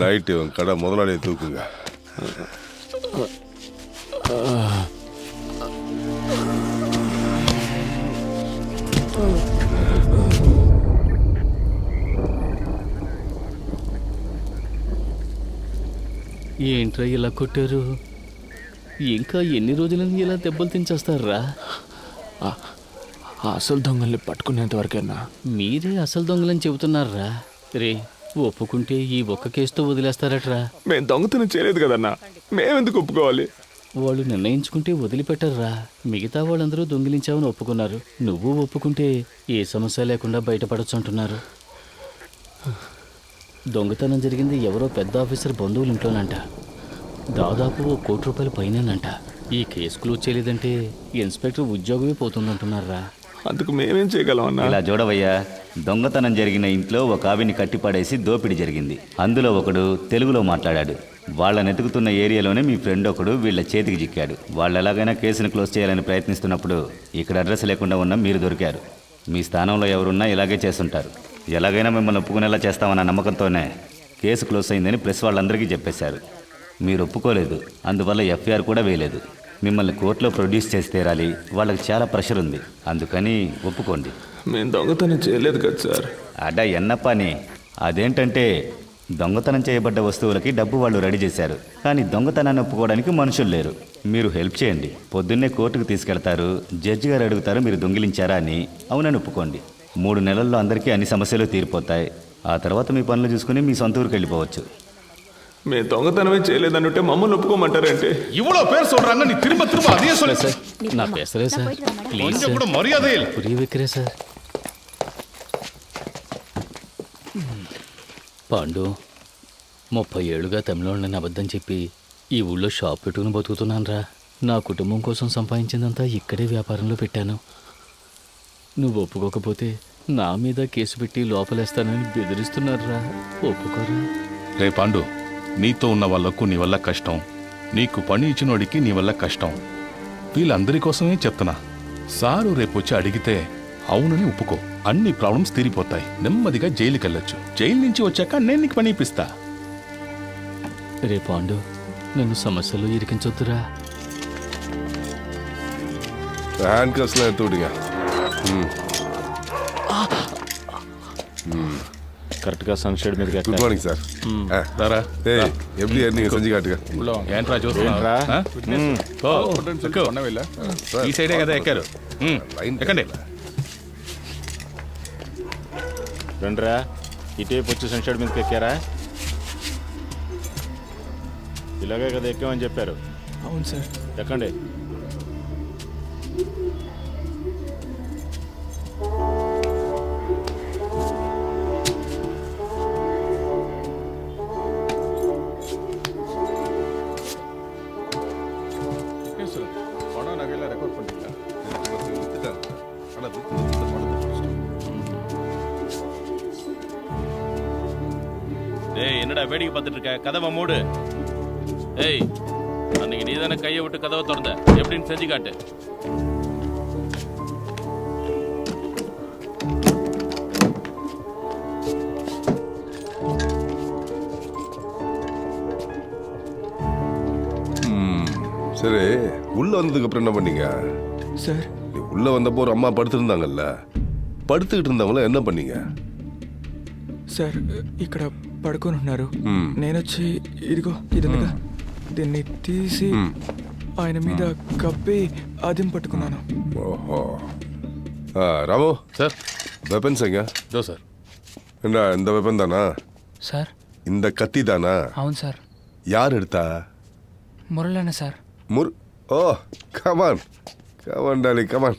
நைட்டு இவன் கடை முதலாளியை தூக்குங்க. ఏంట్రా ఇలా కొట్టారు? ఇంకా ఎన్ని రోజులని ఇలా దెబ్బలు తించేస్తారా? అసలు దొంగల్ని పట్టుకునేంత వరకేనా? మీరే అసలు దొంగలని చెబుతున్నారా? రే, ఒప్పుకుంటే ఈ ఒక్క కేసుతో వదిలేస్తారట్రా? మేము దొంగతనం చేయలేదు కదన్నా, మేమెందుకు ఒప్పుకోవాలి? వాళ్ళు నిర్ణయించుకుంటే వదిలిపెట్టర్రా. మిగతా వాళ్ళందరూ దొంగిలించావని ఒప్పుకున్నారు, నువ్వు ఒప్పుకుంటే ఏ సమస్య లేకుండా బయటపడొచ్చు అంటున్నారు. దొంగతనం జరిగింది ఎవరో పెద్ద ఆఫీసర్ బంధువులు ఇంట్లోనంట. దాదాపు ₹1 కోటి పైనేనంట. ఈ కేసు క్లోజ్ చేయలేదంటే ఇన్స్పెక్టర్ ఉద్యోగమే పోతుందంటున్నారా. అందుకు మేమేం చేయగలం అన్నా? ఇలా చూడవయ్యా, దొంగతనం జరిగిన ఇంట్లో ఒక ఆవిని కట్టిపడేసి దోపిడీ జరిగింది. అందులో ఒకడు తెలుగులో మాట్లాడాడు. వాళ్ళని ఎతుకుతున్న ఏరియాలోనే మీ ఫ్రెండ్ ఒకడు వీళ్ళ చేతికి చిక్కాడు. వాళ్ళు ఎలాగైనా కేసును క్లోజ్ చేయాలని ప్రయత్నిస్తున్నప్పుడు ఇక్కడ అడ్రస్ లేకుండా ఉన్న మీరు దొరికారు. మీ స్థానంలో ఎవరున్నా ఇలాగే చేస్తుంటారు. ఎలాగైనా మిమ్మల్ని ఒప్పుకునేలా చేస్తామన్న నమ్మకంతోనే కేసు క్లోజ్ అయిందని ప్రెస్ వాళ్ళందరికీ చెప్పేశారు. మీరు ఒప్పుకోలేదు, అందువల్ల ఎఫ్ఐఆర్ కూడా వేయలేదు. మిమ్మల్ని కోర్టులో ప్రొడ్యూస్ చేసి తీరాలి. వాళ్ళకి చాలా ప్రెషర్ ఉంది, అందుకని ఒప్పుకోండి. మేము దొంగతనం చేయలేదు కదా సార్. అడా ఎన్నప్పని అదేంటంటే దొంగతనం చేయబడ్డ వస్తువులకి డబ్బు వాళ్ళు రెడీ చేశారు, కానీ దొంగతనాన్ని ఒప్పుకోవడానికి మనుషులు లేరు. మీరు హెల్ప్ చేయండి. పొద్దున్నే కోర్టుకు తీసుకెళ్తారు, జడ్జి గారు అడుగుతారు మీరు దొంగిలించారా అని. అవునని ఒప్పుకోండి. 3 నెలల్లో అందరికీ అన్ని సమస్యలు తీరిపోతాయి. ఆ తర్వాత మీ పనులు చూసుకుని మీ సొంత ఊరికి వెళ్ళిపోవచ్చు. మేము దొంగతనమే చేయలేదనుంటే మమ్మల్ని ఒప్పుకోమంటారంటే இவ்வளோ பேர் சொல்றாங்க நீ திரும்ப திரும்ப அதே சொல்லு సార్ నా పేసరే సార్ ప్లీజ్ கொஞ்சம் கூட மரியாதை இல்லை పురి విక్రే సార్. పాండు 30 ఏళ్ళుగా తమిళనాడుని అబద్ధం చెప్పి ఈ ఊళ్ళో షాప్ పెట్టుకుని బతుకుతున్నాను రా. నా కుటుంబం కోసం సంపాదించిందంతా ఇక్కడే వ్యాపారంలో పెట్టాను. నువ్వు ఒప్పుకోకపోతే నా మీద కేసు పెట్టి లోపలేస్తానని బెదిరిస్తున్నారా. ఒప్పుకోరా. రే పాండు, నీతో ఉన్న వాళ్ళకు నీ వల్ల కష్టం, నీకు పని ఇచ్చినోడికి నీ వల్ల కష్టం. వీళ్ళందరి కోసమే చెప్తున్నా. సారు రేపొచ్చి అడిగితే అవునని ఒప్పుకో. అన్ని ప్రాబ్లమ్స్ తీరిపోతాయి. నెమ్మదిగా జైలుకి వెళ్ళొచ్చు. జైలు నుంచి వచ్చాక నేను నీకు పని ఇప్పిస్తా. రే పాండు, నన్ను సమస్యలు ఇరికించొద్దురా. హ్యాండ్ కస్లో ఎంత விடுங்க. కరెక్ట్గా సన్షెడ్ మీద గుడ్ మార్నింగ్ సార్. రారా எப்படி நீங்க செஞ்சு காட்டுங்க. ఏంట్రా చూస్తున్నా? ఈ సైడే కదా ఎక్కారు. ఎక్కండి. రండిరా, ఇటేపు వచ్చి సన్షెడ్ మీదకి ఎక్కారా? ఇలాగే కదా ఎక్కామని చెప్పారు. అవును సార్. ఎక్కండి. பணம் நகையெல்லாம் ரெக்கார்ட் பண்ணிட்டீங்களா? ஏய் என்னடா வேடிக்கை பார்த்துட்டு இருக்க? கதவை மூடு. ஏய் அன்னைக்கு நீ தானே கையை விட்டு கதவை திறந்த, எப்படின்னு செஞ்சு காட்டு. சரி, உள்ள வந்ததுக்கு அப்புறம் என்ன பண்ணீங்க సార్? நீ உள்ள வந்தப்போ ஒரு அம்மா படுத்திருந்தாங்கல்ல, படுத்துக்கிட்டு இருந்தவங்கள என்ன பண்ணீங்க? సార్ ఇక్కడ పడుకొని ఉన్నారు. నేను వచ్చి ఇదిగో ఇదిగా దీన్ని తీసి ఆయన మీద కప్పి అదిం పట్టుకున్నాను. ஓஹோ. ராமு சார். வெப்பன்ஸ் எங்க? இதோ சார். என்ன இந்த வெப்பன் தானா? సార్ இந்த கத்தி தானா? అవును సార్. யார் எடுத்தா? మురళన్న సార్. ஓ கமான் கமான் டாலி கமான்.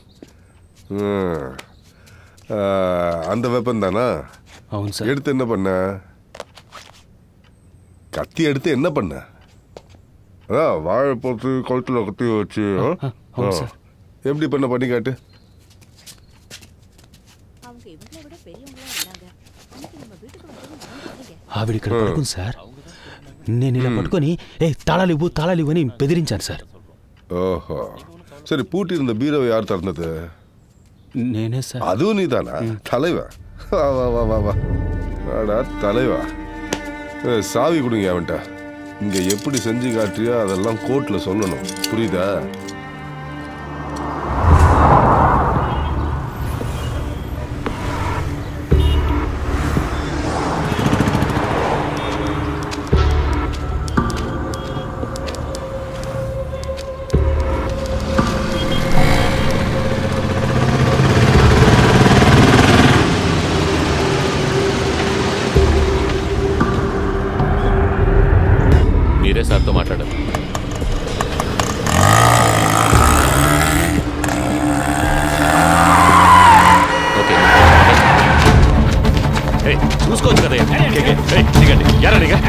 அந்த வெப்பன் தானா? అవును సార్. எடுத்து என்ன பண்ண? கத்தி எடுத்து என்ன பண்ண? அதான் வாழை போட்டு கழுத்தில் கத்தி வச்சு எப்படி பண்ணி காட்டு. ఆవిడ ఇక్కడ పడుకుంది సార్. నేను ఇలా పట్టుకొని తాళాలు ఇవ్వు అని బెదిరించాను సార్. ஓஹோ. சரி, பூட்டி இருந்த பீரோவை யார் திறந்தது? నేనే సార్. அதுவும் நீ தானா? தலைவா, வா வா வா வா வா வாடா தலைவா. சாவி கொடுங்க அவன்கிட்ட. இங்க எப்படி செஞ்சு காட்டியோ அதெல்லாம் கோர்ட்ல சொல்லணும், புரியுதா? మీరే సార్తో మాట్లాడాలి. ఓకే, చూసుకోవచ్చు కదా. దిగండి,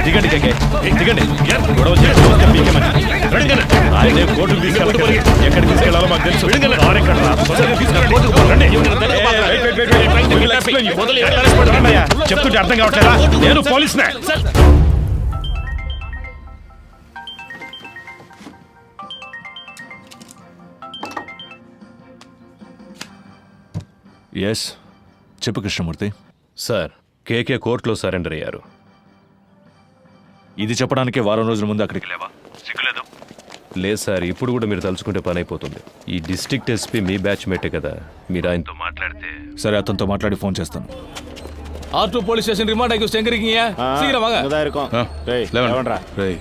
దిగండి, దిగండి. ఆయనే కోర్టుకు తీసుకెళ్ళాలి. ఎక్కడికి తీసుకెళ్లాలో మాకు తెలుసు. చెప్తుంటే అర్థం కావట్లేదా? నేను పోలీసునే. ఎస్, చెప్పు కృష్ణమూర్తి. సార్, కేకే కోర్టులో సరెండర్ అయ్యారు. ఇది చెప్పడానికి వారం రోజుల ముందు అక్కడికి లేవా? సిగ్గులేదు. లేదు సార్, ఇప్పుడు కూడా మీరు తలుచుకుంటే పని అయిపోతుంది. ఈ డిస్ట్రిక్ట్ ఎస్పీ మీ బ్యాచ్ మేటే కదా, మీరు ఆయనతో మాట్లాడితే. సరే, అతనితో మాట్లాడి ఫోన్ చేస్తాను. R2 పోలీస్ స్టేషన్ రిమాండ్ అయ్యి ఎங்க இருக்கீங்க? சீக்கிரம் வாங்க. రేయ్,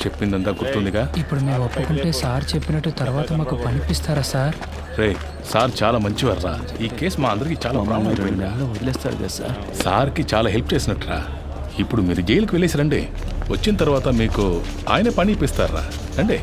చెప్పిందంతా గుర్తుందిగా? ఇప్పుడు మేము ఒప్పుకుంటే సార్ చెప్పినట్టు తర్వాత మాకు పనిపిస్తారా సార్? రేయ్, సార్ చాలా మంచివారా. ఈ కేసు మా అందరికి చాలా ప్రాబ్లం అయిపోయింది. వదిలేస్తారు కదా సార్. సార్కి చాలా హెల్ప్ చేసినట్టురా. ఇప్పుడు మీరు జైలుకి వెళ్ళేసి రండి. వచ్చిన తర్వాత మీకు ఆయన పని ఇప్పిస్తారా. రండి.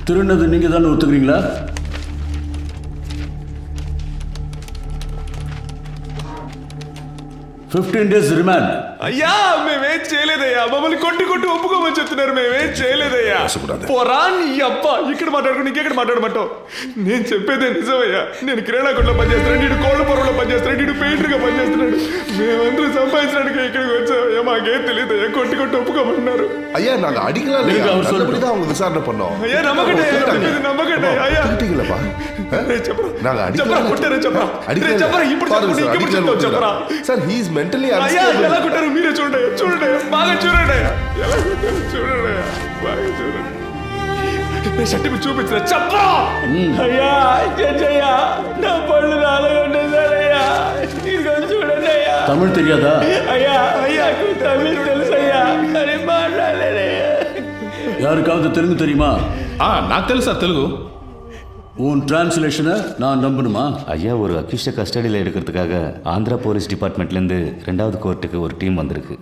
திருநது நீங்க தானே ஒத்துக்கிறீங்களா? $15 days రిమాండ్. అయ్యా మేమేం చేయలేదయ్యా, మమ్మల్ని కొట్టి ఒప్పుకోమని చెప్తున్నారు. మేమేం చేయలేదయ్యా. పోరా నీ అబ్బా, ఇక్కడ మాట్లాడుకుని ఇంకెక్కడ మాట్లాడమంటావు? నేను చెప్పేదే నిజమయ్యా. నేను కిరాణా కొట్లో పనిచేస్తున్నాడు, నీడు కోళ్ళ పొరలో పనిచేస్తున్నాడు, నీడు పెయింటర్గా పనిచేస్తున్నాడు. మేమందరూ సంపాదించడానికి ఇక్కడికి వచ్చామయ్యా. మాకేం తెలియదయ్యా, కొట్టి ఒప్పుకోమన్నారు. ஐயா நாங்க அடிக்கலாம் இல்லையா, நல்லபடிதான் அவங்க விசாரணை பண்ணோம். ஐயா நம்பகட்டே, நம்பகட்டே ஐயா. அடிக்கலப்பா, நாங்க அடிக்கலாம் సార్, he is mentally అయ్యా. ఎలా కొట్టారు మీరే చూడండి, బాగా చూడండి, ఎలా కొట్టారు చూడండి, బాగా చూడండి. షర్ట్ మీద చూపించిన చెప్పా. అయ్యా చెయ్యా, నా పళ్ళు రాలగొట్టేశారయ్యా. ఇదిగో చూడండి అయ్యా. తమిళ్ తెలియదా? అయ్యా తమిళ్ తెలుసయ్యా, కానీ మాట్లాడలేదయ్యా. யாருக்காவது தெலுங்கு தெரியுமா? నాకు తెలుసు సార్ తెలుగు. உன் டிரான்ஸ்லேஷனை நான் நம்பணுமா? ஐயா, ஒரு அக்யூஸ்டை கஸ்டடியில் எடுக்கிறதுக்காக ஆந்திரா போலீஸ் டிபார்ட்மெண்ட்லேருந்து 2வது கோர்ட்டுக்கு ஒரு டீம் வந்திருக்கு.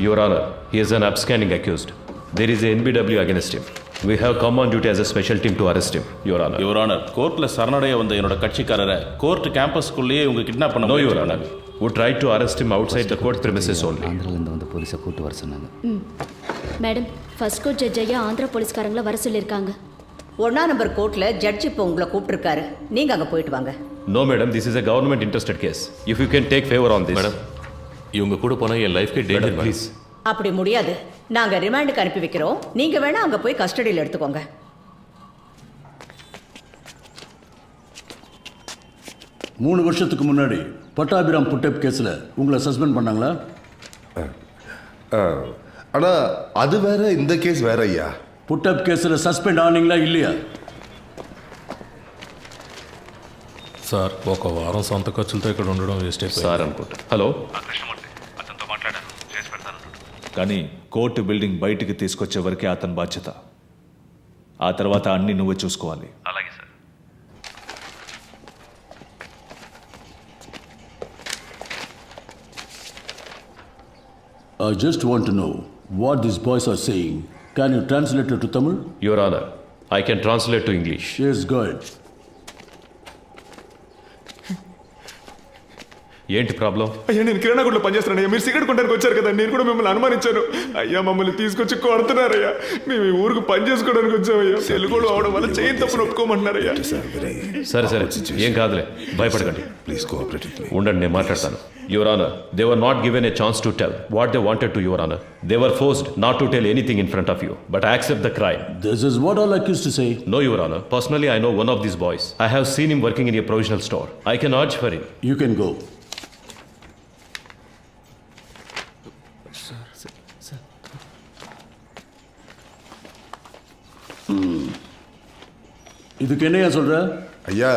Your Honor, he is an absconding accused. There is a NBW against him. We have come on duty as a special team to arrest him, Your Honor. Your Honor, கோர்ட்ல சரணடைய வந்த என்னோட கட்சிக்காரரை கோர்ட் கேம்பஸ்க்குள்ளேயே இவங்க கிட்னாப் பண்ண. No, Your Honor. We tried to arrest him outside the court premises only. ஆந்திராலேருந்து வந்து போலீஸை கூட்டு வர சொன்னாங்க. மேடம், ஃபர்ஸ்ட் கோர்ட் ஜட்ஜ் ஐயா ஆந்திரா போலீஸ்காரங்கள வர சொல்லியிருக்காங்க. 1ஆம் நம்பர் கோர்ட்ல ஜட்ஜ் இப்போ உங்களை கூப்பிட்டுருக்காரு. நீங்க அங்க போயிட்டு வாங்க. No, madam, this is a government interested case. If you can take favor on this. Madam, இவங்க கூட போனால் என் லைஃப்கே டேஞ்சர். Please. அப்படி முடியாது. நாங்க ரிமாண்டுக்கு அனுப்பி வைக்கிறோம். நீங்க வேணா அங்க போய் கஸ்டடியில் எடுத்துக்கோங்க. 3 வருஷத்துக்கு முன்னாடி பட்டாபிராம் புட்டப் கேஸில் உங்களை சஸ்பெண்ட் பண்ணாங்களா? ஆனா அது வேற, இந்த கேஸ் வேற ஐயா. புட்டப் கேஸில் సస్పెండ్ ఆనీங்களா இல்லையா? సార్, ఒక వారం సొంత ఖర్చులతో ఇక్కడ ఉండడం వేస్ట్ అయిపోయింది. సార్ అనుకుంటా. హలో, అతనితో మాట్లాడాను, చేసి పెడతాను. కానీ కోర్టు బిల్డింగ్ బయటికి తీసుకొచ్చే వరకే అతని బాధ్యత. ఆ తర్వాత అన్ని నువ్వే చూసుకోవాలి. అలాగే sir. I just want to know what these boys are saying. Can you translate it to Tamil? Your Honor, I can translate to English. Yes, go ahead. ఏంటి ప్రాబ్లం? అయ్యా నేను కిరాణా కొట్లో పనిచేస్తున్నాను అయ్యా. మీరు సిగరెట్ కొట్టడానికి వచ్చారు కదా, నేను కూడా మిమ్మల్ని అనుమానించాను అయ్యా. మమ్మల్ని తీసుకొచ్చి కొడుతున్నారయ్యా. మేము ఈ ఊరికి పని చేసుకోవడానికి వచ్చామయ్యా. తెలుగులో అవడం వల్ల చేయని తప్పును ఒప్పుకోమంటున్నారయ్యా. సరే ఏం కాదులే, భయపడకండి. Please cooperate with me. ఉండండి, నేను మాట్లాడతాను. Your Honor, they were not given a chance to tell what they wanted to, Your Honor. They were forced not to tell anything in front of you, but I accept the crime. This is what all accused to say. No, Your Honor. Personally, I know one of these boys. I have seen him working in a provisional store. I can urge for him. You can go. இதுக்கு என்னையா சொல்ற? ஐயா,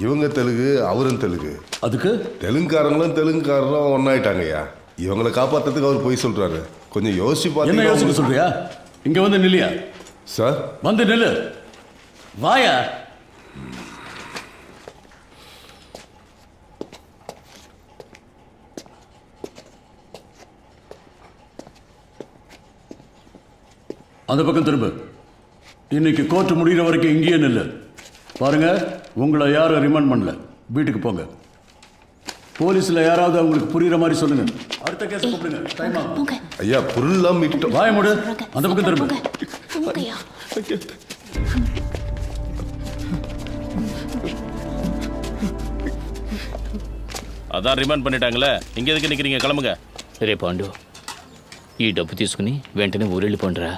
இவங்க தெலுங்கு, அவரும் தெலுங்கு. அதுக்கு தெலுங்குக்காரரும் ஒன்னாயிட்டாங்க ஐயா. இவங்களை காப்பாத்துறதுக்கு அவர் போய் சொல்றாரு. கொஞ்சம் யோசிச்சு என்ன பாத்தீங்கன்னா யோசிக்க சொல்றியா? இங்க வந்து நில்லியா? சார், வந்து நில்லு. வாயா. அந்த பக்கம் திரும்ப. இன்னைக்கு கோர்ட் முடிகிற வரைக்கும் இங்கேயே நில்லு. பாருங்க, உங்களை யாரும் ரிமாண்ட் பண்ணல. வீட்டுக்கு போங்க. போலீஸ்ல யாராவது அவங்களுக்கு புரியுற மாதிரி சொல்லுங்க. அடுத்த கேஸ் கூப்பிடுங்க. டைம் ஆகும். போங்க ஐயா பொருள்லாம் மீட்டோம். வாய மூடு. அந்த பக்கம் திரும்ப. போங்க போங்கய்யா. అదా రిమాండ్ பண்ணிட்டாங்களே ఇంక ఎదుకు నిக்கிறீங்க கிளம்புங்க. రే పాండు, ఈ డబ్బు తీసుకుని వెంటనే ఊరెళ్ళిపోండిరా.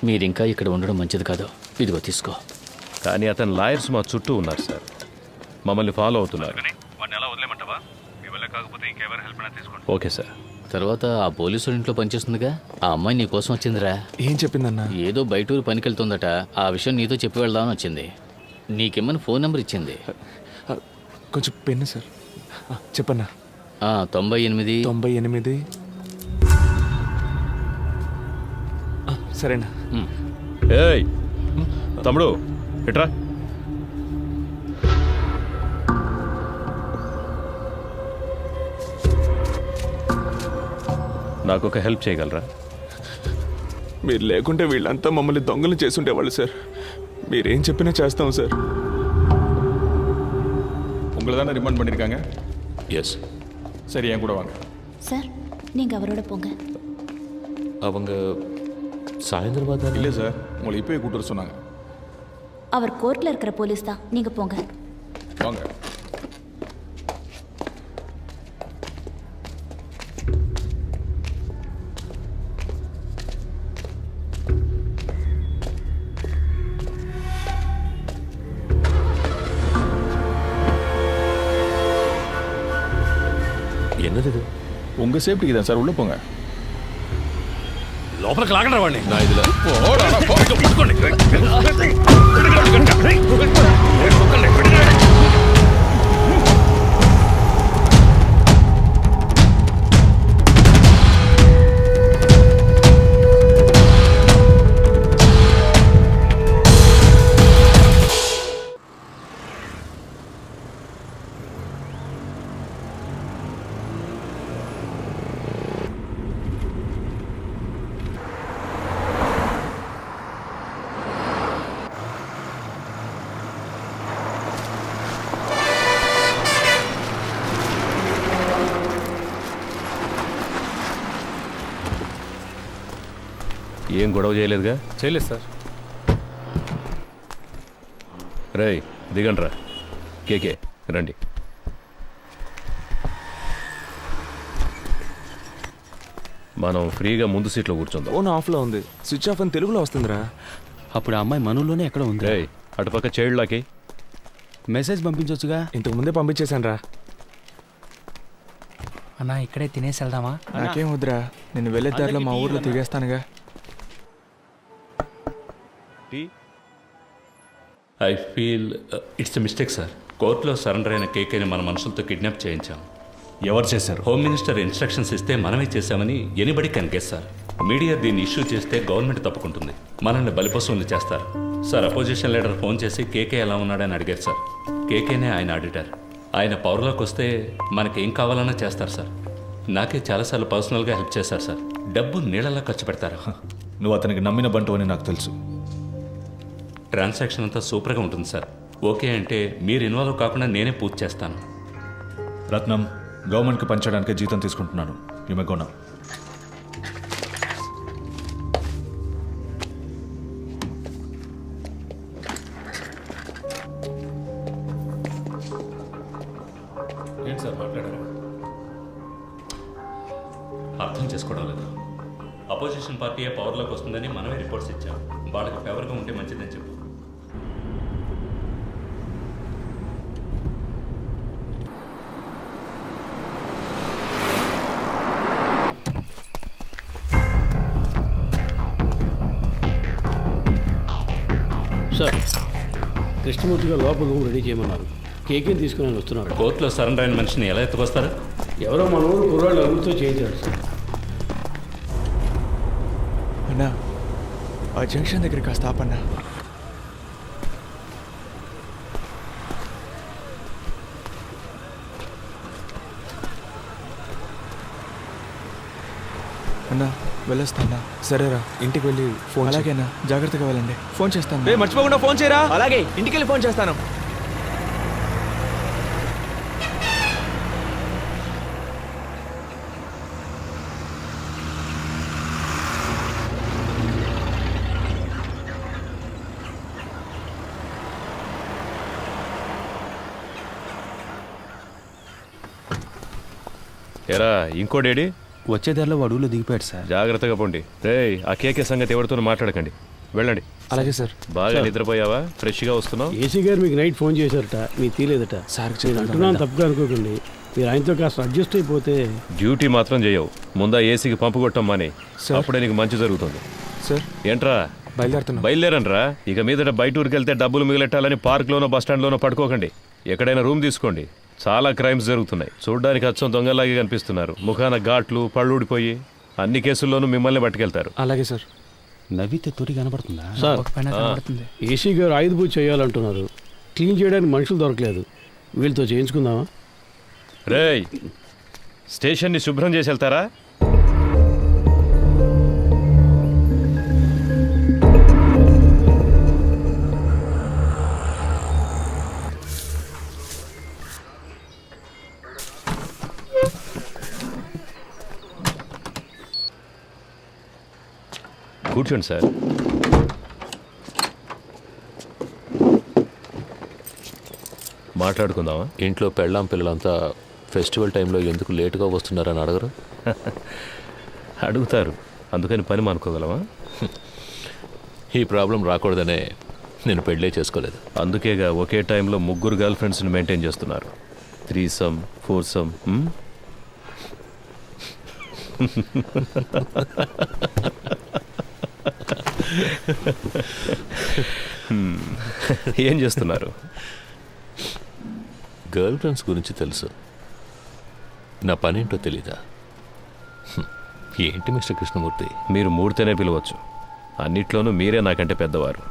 మీరింకా ఇక్కడ ఉండడం మంచిది కాదు. ఇదిగో తీసుకో. కానీ అతని లాయర్స్ మా చుట్టూ ఉన్నారు సార్, మమ్మల్ని ఫాలో అవుతున్నారు. Okay sir. తర్వాత ఆ పోలీసు ఇంట్లో పనిచేస్తుందిగా, ఆ అమ్మాయి నీ కోసం వచ్చిందిరా. ఏం చెప్పిందన్నా? ఏదో బయటూరు పనికెళ్తుందట. ఆ విషయం నీతో చెప్పి వెళ్దామని వచ్చింది. నీకేమని ఫోన్ నెంబర్ ఇచ్చింది. కొంచెం పెన్ను సార్. చెప్పన్నా. 98 98. సరేనా? ఏయ్ తమ్ముడు ఎట్రా. నాకు ఒక హెల్ప్ చేయగలరా? మీరు లేకుంటే వీళ్ళంతా మమ్మల్ని దొంగలు చేసుండేవాళ్ళు సార్. మీరేం చెప్పినా చేస్తాం సార్. உங்களை தானே ரிமாண்ட் பண்ணியிருக்காங்க. எஸ். சரி, என் கூட வாங்க. சார் நீங்க அவரோட போங்க. அவங்க சாயந்தரமா தான். இல்லை சார், உங்களை இப்போயே கூட்டு வர சொன்னாங்க. அவர் கோர்ட்ல இருக்கிற போலீஸ் தான். நீங்க போங்க. வாங்க. என்னது இது? உங்க சேஃப்டிக்கு தான் சார், உள்ள போங்க. లోపలికి లాగండి వాడిని. నా ఇదిలో ఏం గొడవ చేయలేదుగా? చేయలేదు సార్. రేయ్ దిగండ్రా. కేకే రండి. మనం ఫ్రీగా ముందు సీట్లో కూర్చుందాం. ఫోన్ ఆఫ్లో ఉంది. స్విచ్ ఆఫ్ అని తెలుగులో వస్తుందిరా. అప్పుడు ఆ అమ్మాయి మనలోనే ఎక్కడ ఉంది? రేయ్ అటుపక్క చైల్డ్లాకి మెసేజ్ పంపించవచ్చుగా. ఇంతకు ముందే పంపించేశాను రా. అన్నా ఇక్కడే తినేసి వెళ్దామా? నాకేం వద్దురా, నేను వెళ్ళే దారిలో మా ఊర్లో తిరిగేస్తానుగా. I feel it's a mistake sir. కోర్టులో సరెండర్ అయిన కేకేని మన మనుషులతో కిడ్నాప్ చేయించాం. ఎవరు చేశారు? హోమ్ మినిస్టర్ ఇన్స్ట్రక్షన్స్ ఇస్తే మనమే చేశామని anybody can guess sir. Media దీన్ని ఇష్యూ చేస్తే గవర్నమెంట్ తప్పుకుంటుంది, మనల్ని బలిపశువులు చేస్తారు సార్. అపోజిషన్ లీడర్ ఫోన్ చేసి కేకే ఎలా ఉన్నాడని అడిగారు సార్. కేకేనే ఆయన ఆడిటర్. ఆయన పవర్లోకి వస్తే మనకేం కావాలన్నా చేస్తారు సార్. నాకే చాలాసార్లు పర్సనల్గా హెల్ప్ చేశారు సార్. డబ్బు నీళ్ళలా ఖర్చు పెడతారు. నువ్వు అతనికి నమ్మిన బంటు అని నాకు తెలుసు. ట్రాన్సాక్షన్ అంతా సూపర్గా ఉంటుంది సార్. ఓకే అంటే మీరు ఇన్వాల్వ్ కాకుండా నేనే పూర్తి చేస్తాను. రత్నం, గవర్నమెంట్కి పనిచేయడానికి జీతం తీసుకుంటున్నాను. You may go now. ఏంటి సార్ మాట్లాడారు? అర్థం చేసుకోవడం లేదు. అపోజిషన్ పార్టీయే పవర్లోకి వస్తుందని మనమే రిపోర్ట్స్ ఇచ్చాం. వాళ్ళకి ఫేవర్గా ఉంటే మంచిదని చెప్పు. సార్, కృష్ణమూర్తి గారు లోపల రూమ్ రెడీ చేయమన్నారు. కేకేని తీసుకుని వస్తున్నారు. కోర్టులో సరెండర్ అయిన మనిషిని ఎలా ఎత్తుకొస్తారు? ఎవరో మన ఊరు కుర్రాళ్ళు అభివృద్ధితో చేయించారు సార్. అన్నా ఆ జంక్షన్ దగ్గర కాస్త ఆపన్నా. అన్నా వెళ్ళొస్తానా? సరేరా, ఇంటికి వెళ్ళి ఫోన్. అలాగేనా, జాగ్రత్తగా వెళ్ళండి. ఫోన్ చేస్తాను. మర్చిపోకుండా ఫోన్ చేయరా. అలాగే, ఇంటికి వెళ్ళి ఫోన్ చేస్తాను. ఎరా ఇంకోడేడి? వచ్చే దారిలో వాడు ఊళ్ళో దిగిపోయాడు సార్. జాగ్రత్తగా పోండి. రేయ్ ఆ కేకే సంగతి ఎవరితోనూ మాట్లాడకండి, వెళ్ళండి. అలాగే సార్. బాగా నిద్రపోయావా? ఫ్రెష్గా వస్తున్నావు? ఏసీ గారు మీకు నైట్ ఫోన్ చేశారట, మీకు తీలేదట. సార్ అంటున్నాను తప్పుగా అనుకోకండి, మీరు ఆయనతో కాస్త అడ్జస్ట్ అయిపోతే. డ్యూటీ మాత్రం చేయవు, ముందా ఏసీకి పంపు కొట్టమ్మని, అప్పుడే నీకు మంచి జరుగుతుంది. సార్ ఏంట్రా బయలుదేరనరా? ఇక మీదట బయట ఊరికి వెళ్తే డబ్బులు మిగిలెట్టాలని పార్క్లోనో బస్టాండ్లోనో పడుకోకండి. ఎక్కడైనా రూమ్ తీసుకోండి. చాలా క్రైమ్స్ జరుగుతున్నాయి. చూడ్డానికి అచ్చం దొంగలాగే కనిపిస్తున్నారు. ముఖాన ఘాట్లు, పళ్ళూడిపోయి అన్ని కేసుల్లోనూ మిమ్మల్ని పట్టుకెళ్తారు. అలాగే సార్. నవ్వితే తొలి కనబడుతుందా సార్? ఏసీ గారు ఆయుధ పూజ చేయాలంటున్నారు, క్లీన్ చేయడానికి మనుషులు దొరకలేదు, వీళ్ళతో చేయించుకుందామా? రేయ్ స్టేషన్ని శుభ్రం చేసి వెళ్తారా? కూర్చోండి సార్. మాట్లాడుకుందామా? ఇంట్లో పెళ్ళాం పిల్లలంతా ఫెస్టివల్ టైంలో ఎందుకు లేటుగా వస్తున్నారని అడగరు? అడుగుతారు, అందుకని పని మానుకోగలమా? ఈ ప్రాబ్లం రాకూడదనే నేను పెళ్ళే చేసుకోలేదు. అందుకేగా ఒకే టైంలో 3 గర్ల్ ఫ్రెండ్స్ని మెయింటైన్ చేస్తున్నారు. 3some 4some. ఏం చేస్తున్నారు? గర్ల్ ఫ్రెండ్స్ గురించి తెలుసు, నా పనేంటో తెలీదా? ఏంటి మిస్టర్ కృష్ణమూర్తి? మీరు మూడితేనే పిలవచ్చు, అన్నిట్లోనూ మీరే నాకంటే పెద్దవారు.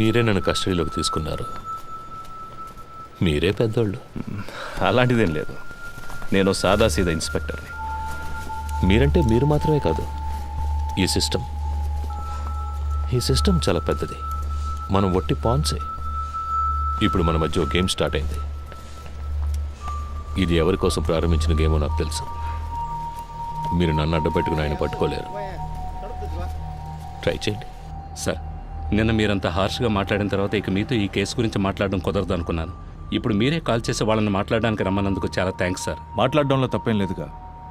మీరే నన్ను కస్టడీలోకి తీసుకున్నారు, మీరే పెద్దోళ్ళు. అలాంటిదేం లేదు, నేను సాదాసీదా ఇన్స్పెక్టర్ని. మీరంటే మీరు మాత్రమే కాదు, ఈ సిస్టమ్ చాలా పెద్దది. మనం ఒట్టి పాన్సే. ఇప్పుడు మన మధ్య ఒక గేమ్ స్టార్ట్ అయింది. ఇది ఎవరి కోసం ప్రారంభించిన గేమో నాకు తెలుసు. మీరు నన్ను అడ్డపెట్టుకుని ఆయన పట్టుకోలేరు. ట్రై చేయండి. సార్, నిన్న మీరంతా హార్ష్గా మాట్లాడిన తర్వాత ఇక మీతో ఈ కేసు గురించి మాట్లాడడం కుదరదు అనుకున్నాను. ఇప్పుడు మీరే కాల్ చేసి వాళ్ళని మాట్లాడడానికి రమ్మన్నందుకు చాలా థ్యాంక్స్ సార్. మాట్లాడడంలో తప్పేం లేదుగా.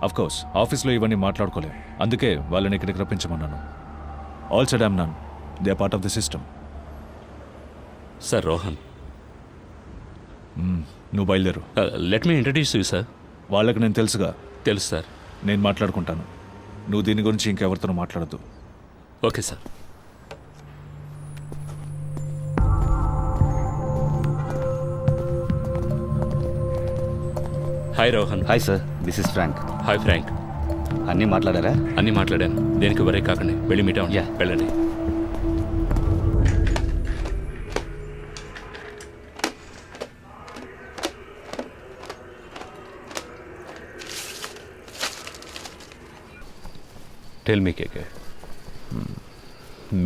అఫ్కోర్స్ ఆఫీస్లో ఇవన్నీ మాట్లాడుకోలేం, అందుకే వాళ్ళని ఇక్కడికి రప్పించమన్నాను. All said I'm none, they are part of the system. Sir Rohan, నువ్వు బయలుదేరు. Let me introduce you sir. వాళ్ళకి నేను తెలుసుగా. తెలుసు సార్. నేను మాట్లాడుకుంటాను, నువ్వు దీని గురించి ఇంకెవరితో మాట్లాడద్దు. Okay sir. Hi Rohan. Hi sir, this is Frank. Hi Frank. అన్నీ మాట్లాడారా? అన్నీ మాట్లాడాను. దేనికి వరే కాకండి, వెళ్ళి మీట్ అవ్వండి. వెళ్ళండి. టెల్ మీ కేకే,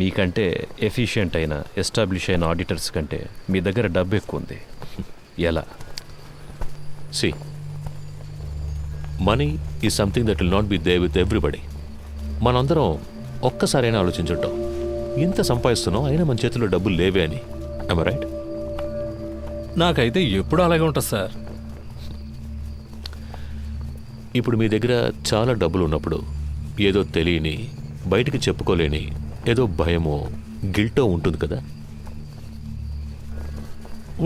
మీకంటే ఎఫిషియెంట్ అయిన ఎస్టాబ్లిష్ అయిన ఆడిటర్స్ కంటే మీ దగ్గర డబ్బు ఎక్కువ ఉంది. ఎలా? See, money is something that will not be there with everybody. మనందరం ఒక్కసారైనా ఆలోచించుంటాం, ఇంత సంపాదిస్తున్నాం అయినా మన చేతిలో డబ్బులు లేవే అని. I'm right? నాకైతే ఎప్పుడు అలాగే ఉంటుంది సార్. ఇప్పుడు మీ దగ్గర చాలా డబ్బులు ఉన్నప్పుడు ఏదో తెలియని, బయటికి చెప్పుకోలేని ఏదో భయమో గిల్టో ఉంటుంది కదా?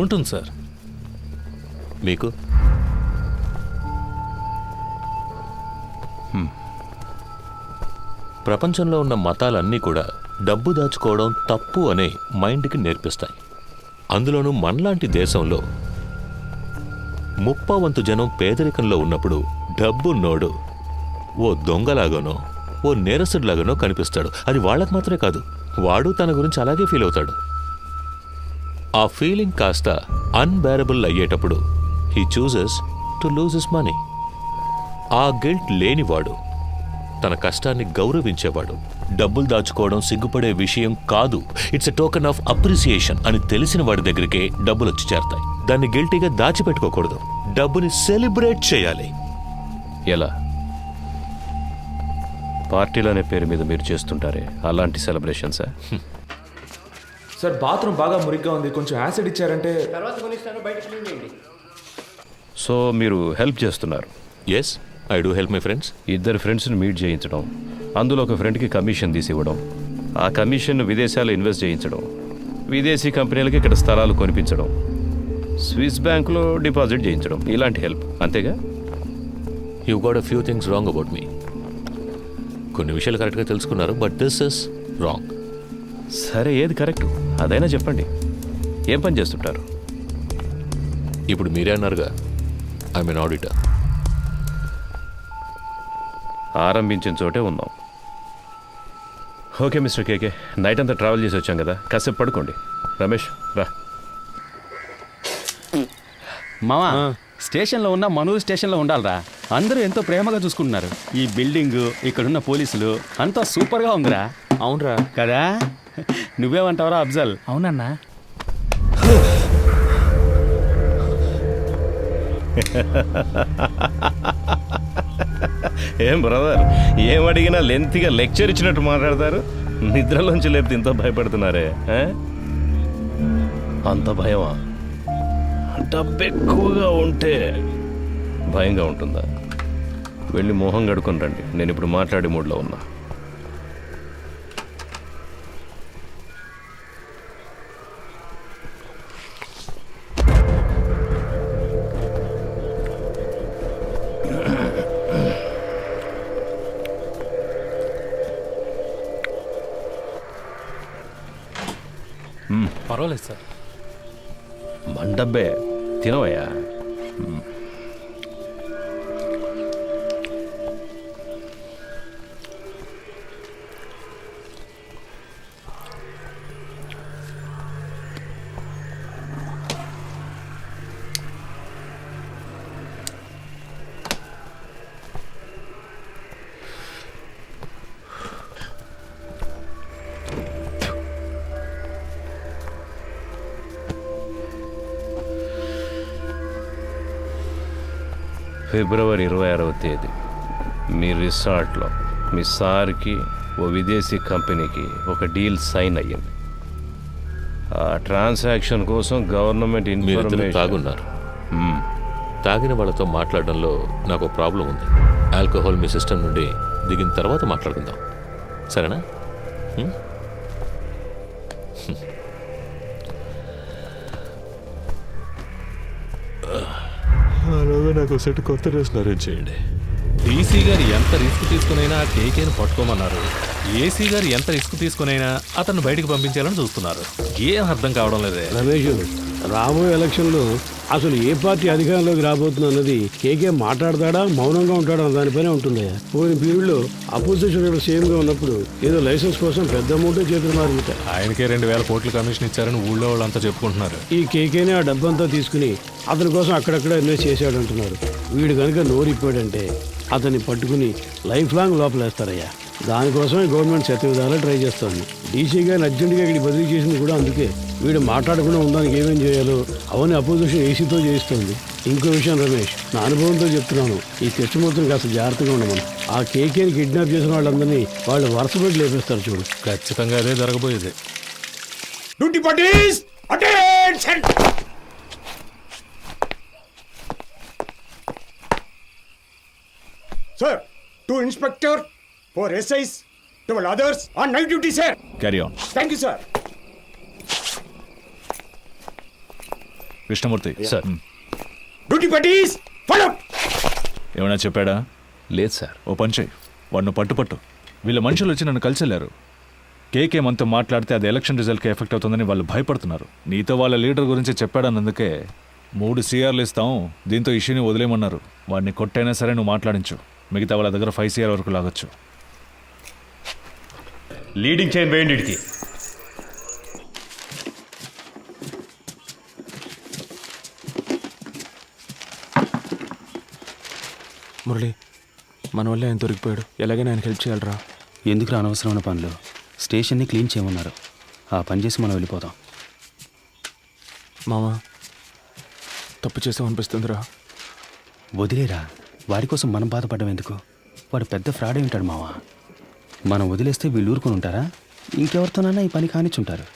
ఉంటుంది సార్. మీకు? ప్రపంచంలో ఉన్న మతాలన్నీ కూడా డబ్బు దాచుకోవడం తప్పు అనే మైండ్కి నేర్పిస్తాయి. అందులోనూ మనలాంటి దేశంలో 30% జనం పేదరికంలో ఉన్నప్పుడు డబ్బున్నోడు ఓ దొంగలాగానో ఓ నేరస్తుడిలాగానో కనిపిస్తాడు. అది వాళ్ళకు మాత్రమే కాదు, వాడు తన గురించి అలాగే ఫీల్ అవుతాడు. ఆ ఫీలింగ్ కాస్త అన్బేరబుల్ అయ్యేటప్పుడు he chooses to lose his money. ఆ గిల్ట్ లేనివాడు, తన కష్టాన్ని గౌరవించేవాడు, డబ్బులు దాచుకోవడం సిగ్గుపడే విషయం కాదు, it's a token of appreciation అని తెలిసిన వాడి దగ్గరికే డబ్బులు వచ్చి చేరతాయి. దాన్ని గిల్టీగా దాచిపెట్టుకోకూడదు, డబ్బుని సెలబ్రేట్ చేయాలి. ఎలా? పార్టీలు అనే పేరు మీద మీరు చేస్తుంటారే అలాంటి సెలబ్రేషన్సా? సార్ బాత్రూమ్ బాగా మురిగ్గా ఉంది, కొంచెం యాసిడ్ ఇచ్చారంటే. తర్వాత కొనిస్తాను, బయట క్లీన్ చేయండి. సో మీరు హెల్ప్ చేస్తున్నారు. Yes, I do help my friends. ఇద్దరు ఫ్రెండ్స్ని మీట్ చేయించడం, అందులో ఒక ఫ్రెండ్కి కమిషన్ తీసి ఇవ్వడం, ఆ కమిషన్ను విదేశాల్లో ఇన్వెస్ట్ చేయించడం, విదేశీ కంపెనీలకి ఇక్కడ స్థలాలు కొనిపించడం, స్విస్ బ్యాంకులో డిపాజిట్ చేయించడం, ఇలాంటి హెల్ప్. అంతేగా? You got a few things wrong about me. కొన్ని విషయాలు కరెక్ట్గా తెలుసుకున్నారు, బట్ దిస్ ఇస్ రాంగ్. సరే, ఏది కరెక్ట్ అదైనా చెప్పండి. ఏం పని చేస్తుంటారు? ఇప్పుడు మీరే అన్నారుగా, ఐఎమ్ ఎన్ ఆడిటర్. ఆరంభించిన చోటే ఉన్నాం. ఓకే మిస్టర్ కేకే, నైట్ అంతా ట్రావెల్ చేసి వచ్చాం కదా, కాసేపు పడుకోండి. రమేష్ రా. మావా, స్టేషన్లో ఉన్న మనూరు స్టేషన్లో ఉండాలిరా. అందరూ ఎంతో ప్రేమగా చూసుకుంటున్నారు. ఈ బిల్డింగ్, ఇక్కడున్న పోలీసులు అంతా సూపర్గా ఉందిరా. అవునరా కదా? నువ్వేమంటావురా అఫ్జల్? అవునన్నా. ఏం బ్రదర్, ఏం అడిగినా లెంత్గా లెక్చర్ ఇచ్చినట్టు మాట్లాడతారు. నిద్రలోంచి లేపితే ఇంత భయపడుతున్నారే. అంత భయమా? డబ్బు ఎక్కువగా ఉంటే భయంగా ఉంటుందా? వెళ్ళి మొహం కడుకొని రండి, నేను ఇప్పుడు మాట్లాడే మూడ్లో ఉన్నా. పర్వాలేదు సార్. మండబ్బే తినవయ్యా. ఫిబ్రవరి 26వ తేదీ మీ రిసార్ట్లో మీ సార్కి ఓ విదేశీ కంపెనీకి ఒక డీల్ సైన్ అయ్యింది. ఆ ట్రాన్సాక్షన్ కోసం గవర్నమెంట్ ఇన్ఫర్మేషన్. తాగున్నారు. తాగిన వాళ్ళతో మాట్లాడడంలో నాకు ప్రాబ్లం ఉంది. ఆల్కహాల్ మీ సిస్టమ్ నుండి దిగిన తర్వాత మాట్లాడుకుందాం, సరేనా? అలాగే నాకు సెట్ కొత్త డ్రెస్లు అరేంజ్ చేయండి. డీసీ గారు ఎంత రిస్క్ తీసుకునైనా కేకేని పట్టుకోమన్నారు. ఏసీ గారు ఎంత రిస్క్ తీసుకునైనా అతను బయటికి పంపించాలని చూస్తున్నారు. ఏం అర్థం కావడం లేదే. రమేష్, రాబోయే ఎలక్షన్లో అసలు ఏ పార్టీ అధికారంలోకి రాబోతుందో అన్నది కేకే మాట్లాడతాడా మౌనంగా ఉంటాడా దానిపైనే ఉంటుంది. పోయిన పీరియడ్లో అపోజిషన్ సేమ్గా ఉన్నప్పుడు ఏదో లైసెన్స్ కోసం పెద్ద అమౌంట్ చేతులు మారింది. ఆయనకే 2000 కోట్ల కమిషన్ ఇచ్చారని ఊళ్ళో వాళ్ళంతా చెప్పుకుంటున్నారు. ఈ కేకేనే ఆ డబ్బంతా తీసుకుని అతని కోసం అక్కడక్కడ ఇన్వెస్ట్ చేశాడు అంటున్నారు. వీడు కనుక నోరిప్పాడంటే అతన్ని పట్టుకుని లైఫ్ లాంగ్ లోపలేస్తారయ్యా. దానికోసమే గవర్నమెంట్ శత విధాలా ట్రై చేస్తోంది. డీసీ గారిని అర్జెంటుగా ఇక్కడికి బదిలీ చేసింది కూడా అందుకే. వీడు మాట్లాడకుండా ఉండడానికి ఏమేం చేయాలో అవన్నీ అపోజిషన్ ఏసీతో చేయిస్తుంది. ఇంకో విషయం రమేష్, నా అనుభవంతో చెప్తున్నాను, ఈ కృష్ణమూర్తిని కాస్త జాగ్రత్తగా ఉండమని. ఆ కేకేని కిడ్నాప్ చేసిన వాళ్ళందరినీ వాళ్ళు వరుసపెట్టి లేపేస్తారు చూడు. ఖచ్చితంగా అదే జరగబోయేది. Duty parties attention. Sir, 2 inspector, 4 SIs, 12 others on night duty, sir. Carry on. Thank you, sir. Krishnamurthy sir. Duty parties, follow. ఏమైనా చెప్పాడా? లేదు సార్. ఓ పని చేయి, వాడిని పట్టు. వీళ్ళ మనుషులు వచ్చి నన్ను కలిసెళ్ళారు. కేకే మనతో మాట్లాడితే అది ఎలక్షన్ రిజల్ట్కి ఎఫెక్ట్ అవుతుందని వాళ్ళు భయపడుతున్నారు. నీతో వాళ్ళ లీడర్ గురించి చెప్పాడన్నందుకే 3 CRలు ఇస్తాం, దీంతో ఇష్యూని వదిలేయమన్నారు. వాడిని కొట్టైనా సరే నువ్వు మాట్లాడించు. మిగతా వాళ్ళ దగ్గర 5 CR వరకు లాగొచ్చు. లీడింగ్ చైన్ వేయండి ఇడికి. మురళి, మన వల్ల ఆయన దొరికిపోయాడు. ఎలాగైనా ఆయనకి హెల్ప్ చేయాలరా. ఎందుకు అనవసరమైన పనులు? స్టేషన్ని క్లీన్ చేయమన్నారు. ఆ పని చేసి మనం వెళ్ళిపోతాం. మామ, తప్పు చేసాం అనిపిస్తుందిరా. వదిలేరా, వాడి కోసం మనం బాధపడడం ఎందుకు? వాడు పెద్ద ఫ్రాడ్ ఉంటాడు మావా. మనం వదిలేస్తే వీళ్ళు ఊరుకొని ఉంటారా? ఇంకెవరితోనైనా ఈ పని కానిచ్చుంటారు.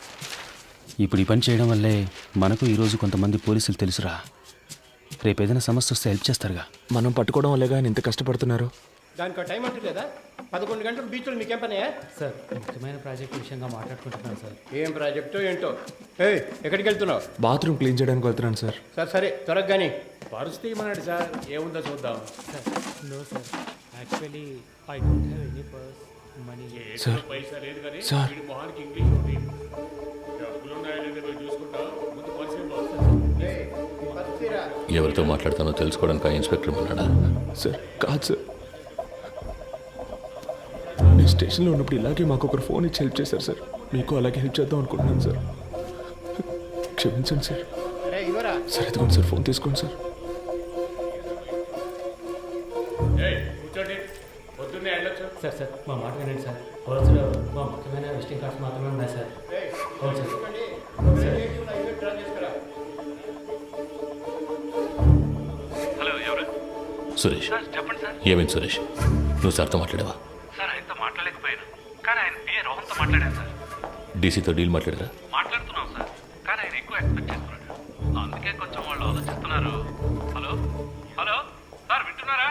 ఇప్పుడు ఈ పని చేయడం వల్లే మనకు ఈరోజు కొంతమంది పోలీసులు తెలుసురా. రేపు ఏదైనా సమస్య వస్తే హెల్ప్ చేస్తారుగా. మనం పట్టుకోవడం వల్లేగా ఆయన ఇంత కష్టపడుతున్నారు. దానికి టైం అంటూ లేదా? 11 గంటలు బీచ్లో మీకేం పనే? సార్ ముఖ్యమైన ప్రాజెక్ట్ విషయంగా మాట్లాడుకుంటున్నాను సార్. ఏం ప్రాజెక్టో ఏంటో. ఎక్కడికి వెళ్తున్నావు? బాత్రూమ్ క్లీన్ చేయడానికి వెళ్తున్నాను సార్. సరే త్వరగా కానీ. పరిస్థితి ఏమన్నాడు సార్? ఏముందో చూద్దాం. No sir, actually I don't have any purse money. Sir పైసా లేదు కానీ సార్ వీడి మొహానికి ఇంగ్లీష్ ఉంది. డబ్బులు ఉన్నాయో లేదో మేము చూసుకుంటాం. ముందు పరిస్థితి ఎవరితో మాట్లాడతానో తెలుసుకోవడానికి ఆ ఇన్స్పెక్టర్ ఉన్నాడా? సార్ కాదు సార్, నేను స్టేషన్లో ఉన్నప్పుడు ఇలాగే మాకు ఒకరు ఫోన్ ఇచ్చి హెల్ప్ చేశారు సార్. మీకు అలాగే హెల్ప్ చేద్దాం అనుకుంటున్నాను సార్. క్షమించండి సార్. సార్ ఎదుగుంది సార్, ఫోన్ తీసుకోండి సార్. కూర్చోండి, పొద్దున్నే వెళ్ళొచ్చు. సార్ సార్ మా మాట వినండి సార్. పర్సులో మా ముఖ్యమైన విజిటింగ్ కార్డ్స్ మాత్రమే ఉన్నాయి సార్. అవును సార్. హలో, ఎవరు? సురేష్. చెప్పండి సార్. ఏమైంది సురేష్? నువ్వు సార్తో మాట్లాడావా? సార్ ఆయనతో మాట్లాడలేకపోయాను, కానీ ఆయన పిఏ రోహన్తో మాట్లాడాను సార్. డీసీతో డీల్ మాట్లాడారా? మాట్లాడుతున్నాం సార్, కానీ ఆయన ఎక్కువ ఎక్స్పెక్ట్ చేస్తున్నాడు. అందుకే కొంచెం వాళ్ళు ఆలోచిస్తున్నారు. హలో హలో సార్, వింటున్నారా?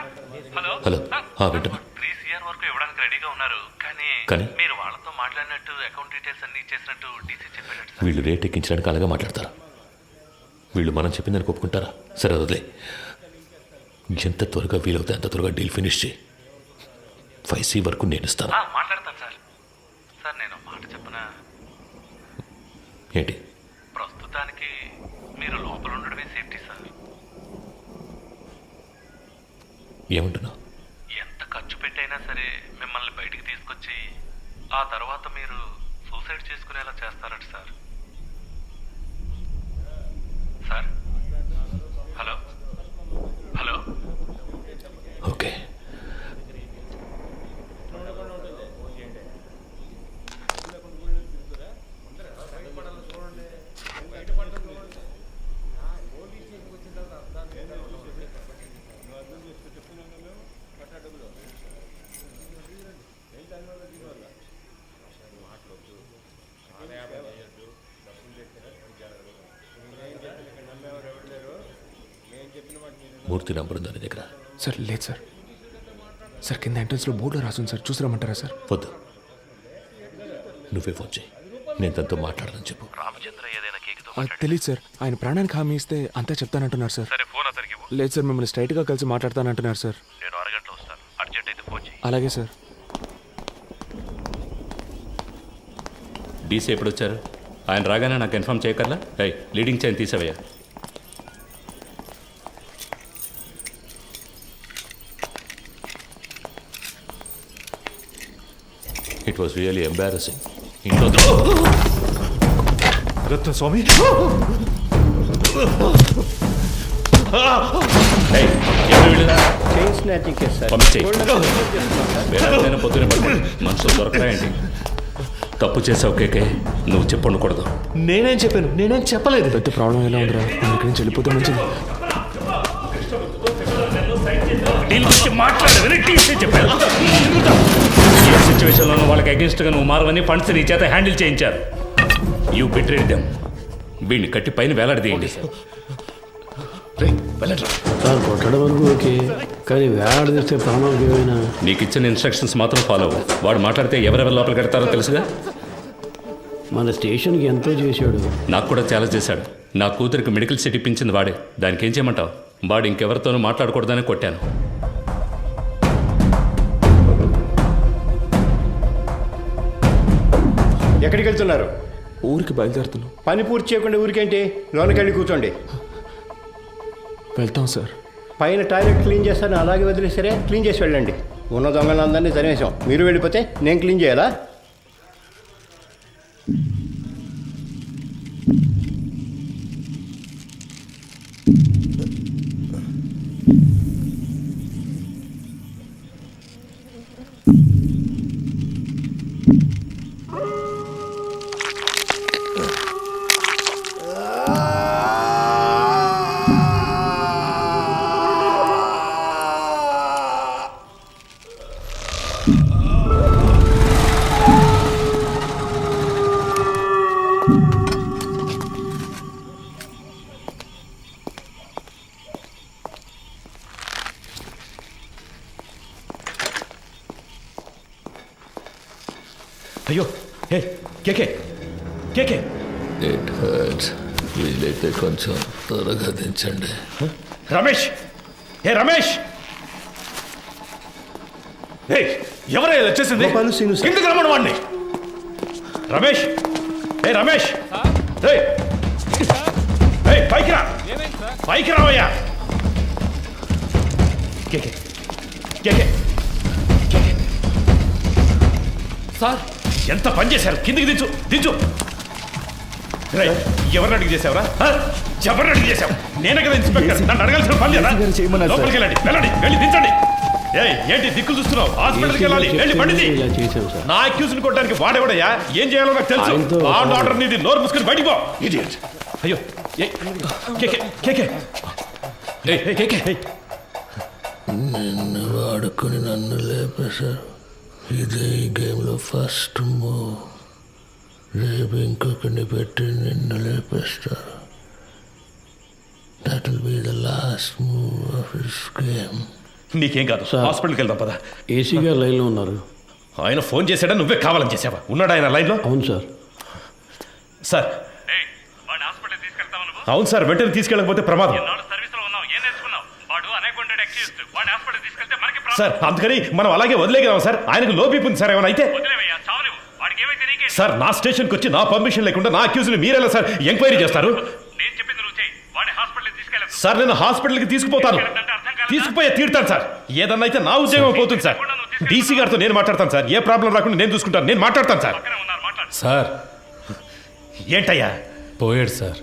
Hello hello. సార్, వింటున్నా. 3 CR వరకు ఇవ్వడానికి రెడీగా ఉన్నారు, కానీ కానీ? మీరు వాళ్ళతో మాట్లాడినట్టు అకౌంట్ డీటెయిల్స్ అన్ని ఇచ్చేసినట్టు డీసీ చెప్పాడు సార్. వీళ్ళు రేట్ ఎక్కించడానికి అలాగే మాట్లాడతారా? వీళ్ళు మనం చెప్పిందని ఒప్పుకుంటారా? సరే వదిలే. ఎంత త్వరగా వీలవుతే అంత త్వరగా డీల్ ఫినిష్ చేయి. 5C వరకు నేను ఇస్తాను. మాట్లాడతాను సార్. సార్ నేను మాట చెప్పనా? ఏంటి? ప్రస్తుతానికి మీరు లోపల ఉండడమే సేఫ్టీ సార్. ఏమంటున్నావు? ఎంత ఖర్చు పెట్టైనా సరే మిమ్మల్ని బయటికి తీసుకొచ్చి ఆ తర్వాత మీరు సూసైడ్ చేసుకునేలా చేస్తారట sir. Sir hello hello. Okay. Murthy number ఉందా నీ దగ్గర? సార్ లేదు సార్. సార్ కింద ఎంట్రన్స్లో బోర్డులో రాసుంది సార్, చూసి రమ్మంటారా సార్? వద్దు, నువ్వే ఫోన్ చేయి. నేను తనతో మాట్లాడాలని చెప్పు. రామచంద్ర ఏదైనా కేకుతో అది తెలియదు సార్. ఆయన ప్రాణానికి హామీ ఇస్తే అంతా చెప్తానంటున్నారు సార్. సరే ఫోన్ అతనికి ఇవ్వు. లేదు సార్, మిమ్మల్ని స్ట్రైట్గా కలిసి మాట్లాడతానంటున్నారు సార్. నేను అరగంటలో వస్తాను, అర్జెంట్ అయితే ఫోన్ చేయి. అలాగే సార్. డీసీ ఎప్పుడు వచ్చారు? ఆయన రాగానే నాకు ఇన్ఫార్మ్ చేయకర్లా. లీడింగ్ చైన్ తీసేవయ్యా. It was really embarrassing. Ratna Swami, chain snatching case sir. పొద్దునే పడుకోండి, మనుషులు దొరకరా ఏంటి? తప్పు చేసావు కేకే, నువ్వు చెప్పు ఉండకూడదు. నేనేం చెప్పాను? నేనేం చెప్పలేదు. పెద్ద ప్రాబ్లం ఎలా ఉందిరా? నేను ఇక్కడి నుంచి వెళ్ళిపోతే మంచిది. ఏ సిచ్యువేషన్లోనూ వాళ్ళకి అగేన్స్ట్గా నువ్వు మారవని ఫండ్స్ నీ చేత హ్యాండిల్ చేయించారు. You betrayed them. వీడిని కట్టి పైన వేలాడదీయండి. సార్ కొట్టడం వరకు ఓకే, కానీ వేలాడదీస్తే ప్రాణాలకు ఏమైనా? నీకు ఇచ్చిన ఇన్స్ట్రక్షన్స్ మాత్రం ఫాలో అవ్వు. వాడు మాట్లాడితే ఎవరెవరు లోపల కడతారో తెలుసుగా. మన స్టేషన్కి ఎంతో చేశాడు. నాకు కూడా చాలా చేశాడు. నా కూతురికి మెడికల్ సీట్ ఇప్పించింది వాడే. దానికి ఏం చేయమంటావు? వాడు ఇంకెవరితోనూ మాట్లాడకూడదని కొట్టాను. ఎక్కడికి వెళ్తున్నారు? ఊరికి బయలుదేరుతున్నాం. పని పూర్తి చేయకుండా ఊరికేంటి? లోనకెళ్ళి కూర్చోండి. వెళ్తాం సార్. పైన టాయిలెట్ క్లీన్ చేస్తాను, అలాగే వదిలేసరే క్లీన్ చేసి వెళ్ళండి. ఉన్న దొంగలందరినీ తరిమేశాం. మీరు వెళ్ళిపోతే నేను క్లీన్ చేయాలా? అయ్యో ఏ కేకే కేకే ఇట్ హర్ట్స్ వీలైతే కొంచెం త్వరగా దించండి. రమేష్ ఏ రమేష్ ఏ ఎవరైనా వచ్చేసింది కిందకి రమ్మను వాడిని. రమేష్ ఏ రమేష్ పైకి రా పైకి రావయ్యా. కేకే కేకే కేకే సార్ ఎంత పని చేశారు, కిందికి దించు దించు. ఎవరిని అడిగి చేసావురా, ఎవరిని అడిగి చేసావు? నేనే కదా ఇన్స్పెక్టర్, నన్ను అడగాల్సిన పని లేదా? లోపలికి వెళ్ళండి వెళ్ళండి వెళ్ళి దించండి. ఏంటి దిక్కులు చూస్తున్నావు? హాస్పిటల్కి వెళ్ళాలి, వెళ్ళి బండి. నా అక్యూజ్ని కొట్టడానికి వాడేవాడయ్యా, ఏం చేయాలో నాకు తెలుసు. ఆర్డర్ నీది, నోరు మూసుకుని బయటికి పో. అయ్యో నిన్ను వాడుకొని నన్ను లేపేశారు. ఇదే ఈ గేమ్లో ఫస్ట్ మూవ్. రేపు ఇంకొకరిని పెట్టి నిన్ను లేపేస్తారు. That will be the last move of this game. నీకేం కాదు, హాస్పిటల్కి వెళ్దాం పద. ఏసీ గారు లైన్లో ఉన్నారు. ఆయన ఫోన్ చేశాడా, నువ్వే కావాలని చేసావా? ఉన్నాడా ఆయన లైన్లో? అవును సార్. సార్ అవును సార్, వెంటనే తీసుకెళ్ళకపోతే ప్రమాదం సార్. అందుకని మనం అలాగే వదిలేగలం సార్. ఆయనకు లో బీపీ ఉంది సార్, ఏమైనా అయితే సార్ నా స్టేషన్కి వచ్చి నా పర్మిషన్ లేకుండా నా అక్యూజ్ని మీరెలా సార్ ఎంక్వైరీ చేస్తారు? సార్ నేను హాస్పిటల్కి తీసుకుపోతాను, తీసుకుపోయే తీరుతాను సార్. ఏదన్నా అయితే నా ఉద్యోగం పోతుంది సార్. డీసీ గారితో నేను మాట్లాడతాను సార్, ఏ ప్రాబ్లం రాకుండా నేను చూసుకుంటాను, నేను మాట్లాడతాను సార్. సార్ ఏంటయ్యా పోయాడు సార్.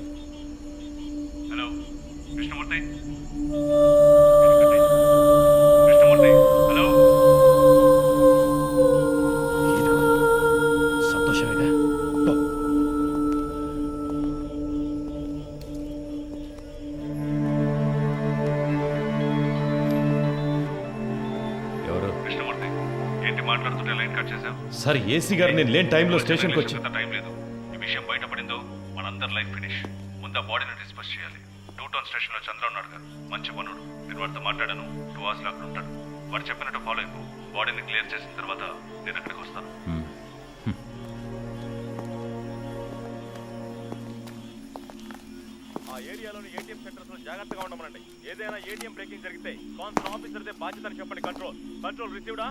సంతోషమేగా. ఎవరు? ఏంటి మాట్లాడుతుంటే లైన్ కట్ చేశావు? సార్ ఏసీ గారు నేను లేని టైంలో స్టేషన్కి వచ్చి. టైం లేదు. ఈ విషయం బయటపడిందో మనందరి లైఫ్ ఫినిష్. ముందు ఆ బాడీని డిస్పస్ చేయాలి. 2 టౌన్ స్టేషన్లో చంద్ర ఉన్నాడు గారు, మంచి పనుడు. నేను వాడితో మాట్లాడాను, 2 hours లో అక్కడ ఉంటాడు. వాడు చెప్పినట్టు ఫాలో అయిపో. బాడీని క్లియర్ చేసిన తర్వాత నేను అక్కడికి వస్తాను. ఆ ఏరియాలోని ఏటీఎం సెంటర్స్ లో జాగ్రత్తగా ఉండమనండి. ఏదైనా ఏటీఎం బ్రేకింగ్ జరిగితే కాన్సర్న్ ఆఫీసర్దే బాధ్యతని చెప్పండి. కంట్రోల్ కంట్రోల్ రిసీవ్డా?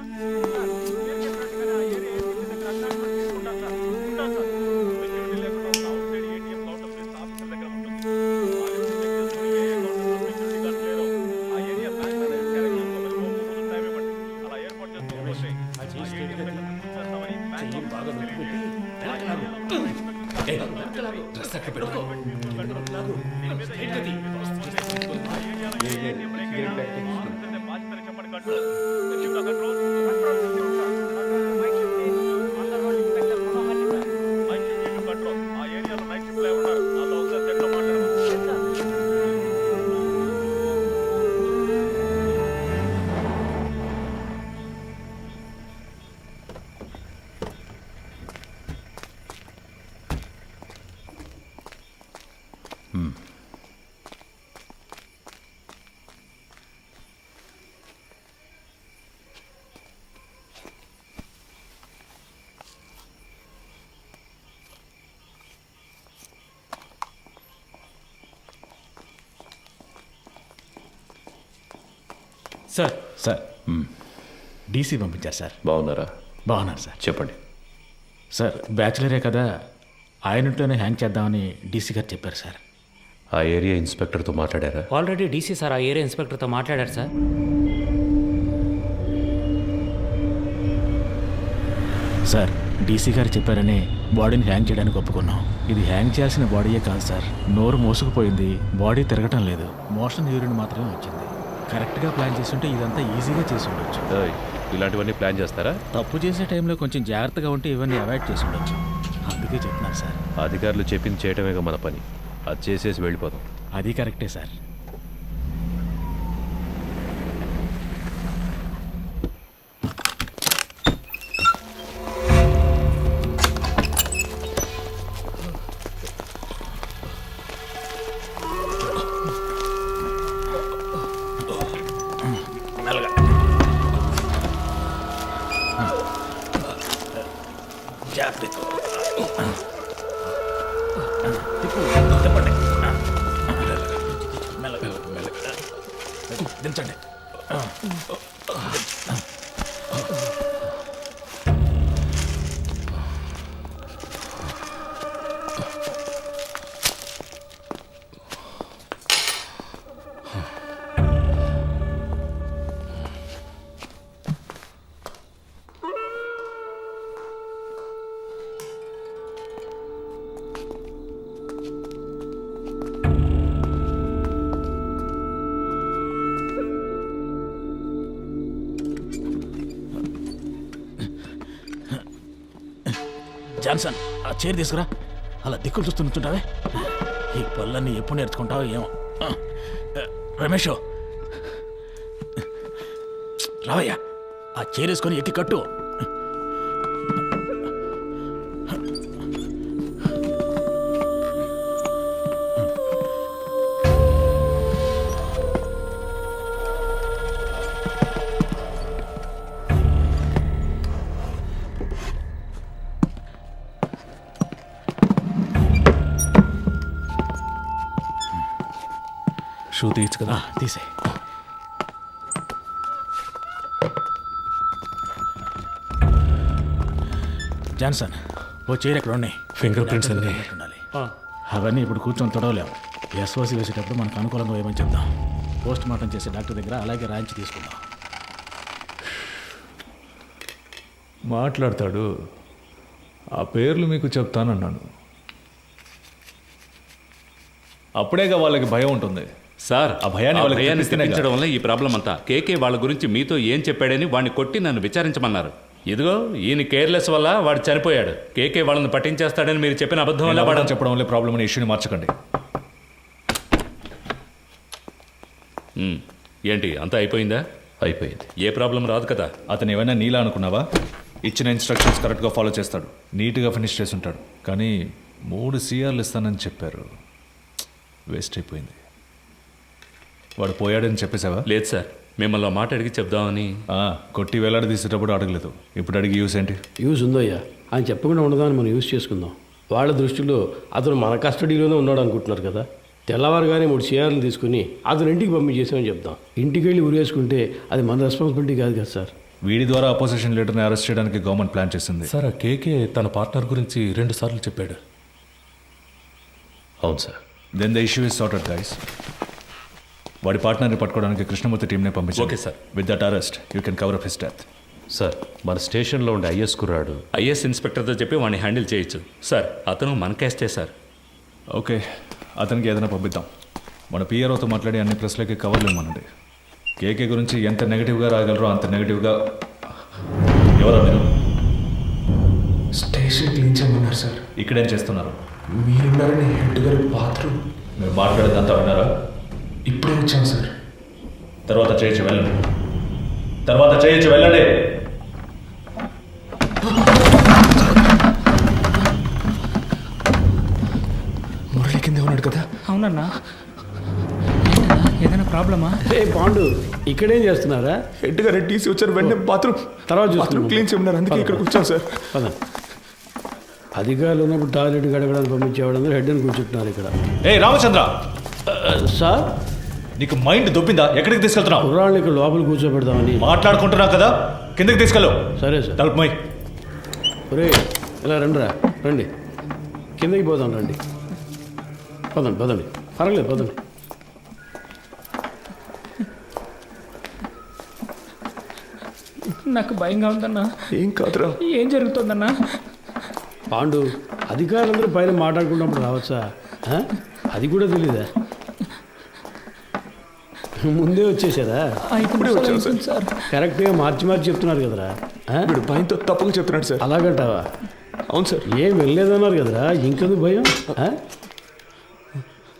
సార్ సార్ డీసీ పంపించారు సార్. బాగున్నారా? బాగున్నారు సార్. చెప్పండి సార్ బ్యాచులరే కదా, ఆయనతోనే హ్యాంగ్ చేద్దామని డీసీ గారు చెప్పారు సార్. ఆ ఏరియా ఇన్స్పెక్టర్తో మాట్లాడారా? ఆల్రెడీ డీసీ సార్ ఆ ఏరియా ఇన్స్పెక్టర్తో మాట్లాడారు సార్. సార్ డీసీ గారు చెప్పారని బాడీని హ్యాంగ్ చేయడానికి ఒప్పుకున్నాం. ఇది హ్యాంగ్ చేయాల్సిన బాడీయే కాదు సార్. నోరు మోసుకుపోయింది, బాడీ తిరగటం లేదు, మోషన్ యూరిన్ మాత్రమే వచ్చింది. కరెక్ట్గా ప్లాన్ చేస్తుంటే ఇదంతా ఈజీగా చేసి ఉండొచ్చు. ఇలాంటివన్నీ ప్లాన్ చేస్తారా? తప్పు చేసే టైంలో కొంచెం జాగ్రత్తగా ఉంటే ఇవన్నీ అవాయిడ్ చేసి ఉండొచ్చు. అందుకే చెప్తున్నారు సార్. అధికారులు చెప్పింది చేయటమేగా మన పని, అది చేసేసి వెళ్ళిపోతాం. అది కరెక్టే సార్. దించండి. జాన్సన్, ఆ చైర్ తీసుకురా. అలా దిక్కులు చూస్తూ నుంచుంటావే. ఈ పళ్ళన్నీ ఎప్పుడు నేర్చుకుంటావో ఏమో. రమేష్, రావయ్యా, ఆ చైర్ వేసుకొని ఎక్కి కట్టు. షూ తీయచ్చు కదా? తీసే. జాన్సన్, ఓ చైర్ ఎక్కడ ఉన్నాయి? ఫింగర్ ప్రింట్స్ అన్నీ ఉండాలి. అవన్నీ ఇప్పుడు కూర్చొని తొడవలేము. ఎస్ఓసి వేసేటప్పుడు మనకు అనుకూలంగా వేయమని చెప్దాం. పోస్ట్ మార్టం చేసే డాక్టర్ దగ్గర అలాగే రాయించి తీసుకుందాం. మాట్లాడతాడు. ఆ పేర్లు మీకు చెప్తానన్నాను. అప్పుడేగా వాళ్ళకి భయం ఉంటుంది. సార్, ఆ భయాన్ని వాళ్ళకి భయాన్ని తెప్పిస్తేనే తెప్పించడం వల్ల ఈ ప్రాబ్లం అంతా. కేకే వాళ్ళ గురించి మీతో ఏం చెప్పాడని వాడిని కొట్టి నన్ను విచారించమన్నారు. ఇదిగో ఈయన కేర్లెస్ వల్ల వాడు చనిపోయాడు. కేకే వాళ్ళని పట్టించేస్తాడని మీరు చెప్పిన అబద్ధం వల్ల వాడు చెప్పడం వల్ల ప్రాబ్లం అనే ఇష్యూని మార్చకండి. ఏంటి, అంతా అయిపోయిందా? అయిపోయింది. ఏ ప్రాబ్లం రాదు కదా? అతను ఏమైనా నీలా అనుకున్నావా? ఇచ్చిన ఇన్స్ట్రక్షన్స్ కరెక్ట్గా ఫాలో చేస్తాడు, నీట్గా ఫినిష్ చేసి ఉంటాడు. కానీ 3 CRలు ఇస్తానని చెప్పారు. వేస్ట్ అయిపోయింది. వాడు పోయాడని చెప్పేసావా? లేదు సార్, మిమ్మల్ని మాట అడిగి చెప్దామని. కొట్టి వేలాడి తీసేటప్పుడు అడగలేదు, ఇప్పుడు అడిగి యూస్ ఏంటి? యూజ్ ఉందయ్యా. ఆయన చెప్పకుండా ఉండదాన్ని మనం యూజ్ చేసుకుందాం. వాళ్ళ దృష్టిలో అతను మన కస్టడీలోనే ఉన్నాడు అనుకుంటున్నారు కదా. తెల్లవారుగానే 3 CRలు తీసుకుని అతను ఇంటికి పంపించేసామని చెప్దాం. ఇంటికి వెళ్ళి ఉరేసుకుంటే అది మన రెస్పాన్సిబిలిటీ కాదు కదా సార్. వీడి ద్వారా అపోజిషన్ లీడర్ని అరెస్ట్ చేయడానికి గవర్నమెంట్ ప్లాన్ చేసింది. సార్, ఆ కేకే తన పార్ట్నర్ గురించి 2 సార్లు చెప్పాడు. అవును sir. Then the issue is sorted guys. వాడి పార్ట్నర్ని పట్టుకోవడానికి కృష్ణమూర్తి టీంనే పంపించారు. Okay sir. With that arrest you can cover up his death. Sir, మన స్టేషన్లో ఉండే ఐఎస్ కుర్రాడు ఐఎస్ ఇన్స్పెక్టర్తో చెప్పి వాడిని హ్యాండిల్ చేయొచ్చు సార్. అతను మన కేస్టే సార్. ఓకే, అతనికి ఏదైనా పంపిద్దాం. మన పిఆర్ఓతో మాట్లాడి అన్ని ప్రెస్లకి కవర్లు ఇవ్వమనండి. కేకే గురించి ఎంత నెగిటివ్గా రాగలరో అంత నెగిటివ్గా. ఎవరా మీరు? స్టేషన్ క్లీన్ చేయమన్నారు సార్. ఇక్కడేం చేస్తున్నారు? మీరున్నారని హెడ్ గారి బాత్రూమ్. మీరు మాట్లాడేదంతా విన్నారా? ఇప్పుడే వచ్చాం సార్. తర్వాత చేయొచ్చు వెళ్ళండి. తర్వాత చేయొచ్చు వెళ్ళండి. మురళి కింద ఉన్నాడు కదా? అవునన్నా. ఏదైనా ప్రాబ్లమా? పాండు, ఇక్కడేం చేస్తున్నారా? హెడ్ గారు టీసీ వచ్చారు, వెంటనే బాత్రూమ్ తర్వాత క్లీన్ చేయమన్నారు. అందుకే ఇక్కడికి వచ్చాం సార్. అధికారులు ఉన్నప్పుడు టాయిలెట్ గడగడానికి పంపించేవాడు హెడ్ అని కూర్చుంటున్నారు ఇక్కడ. రామచంద్ర సార్, నీకు మైండ్ దొబ్బిందా? ఎక్కడికి తీసుకెళ్తున్నావు? కుర్రాళ్ళు ఇక్కడ లోపల కూర్చోబెడదామని మాట్లాడుకుంటున్నావు కదా, కిందకి తీసుకెళ్ళు. సరే సార్. తలుపు మై. ఒరే, ఇలా రండి. కిందకి పోదాం, రండి. పదండి. పర్వాలేదు, పదండి. నాకు భయంగా ఉందన్నా. ఏం కాదురా. ఏం జరుగుతుందన్నా? పాండు, అధికారులందరూ పైన మాట్లాడుకున్నప్పుడు రావచ్చా? అది కూడా తెలీదా? ముందే వచ్చేసారా? ఇప్పుడే వచ్చాను సార్. కరెక్ట్గా మార్చి చెప్తున్నారు కదరా. వీడు భయంతో తప్పుగా చెప్తున్నాడు సార్. అలాగంటావా? అవును సార్. ఏం వెళ్ళలేదన్నారు కదరా, ఇంకెందుకు భయం?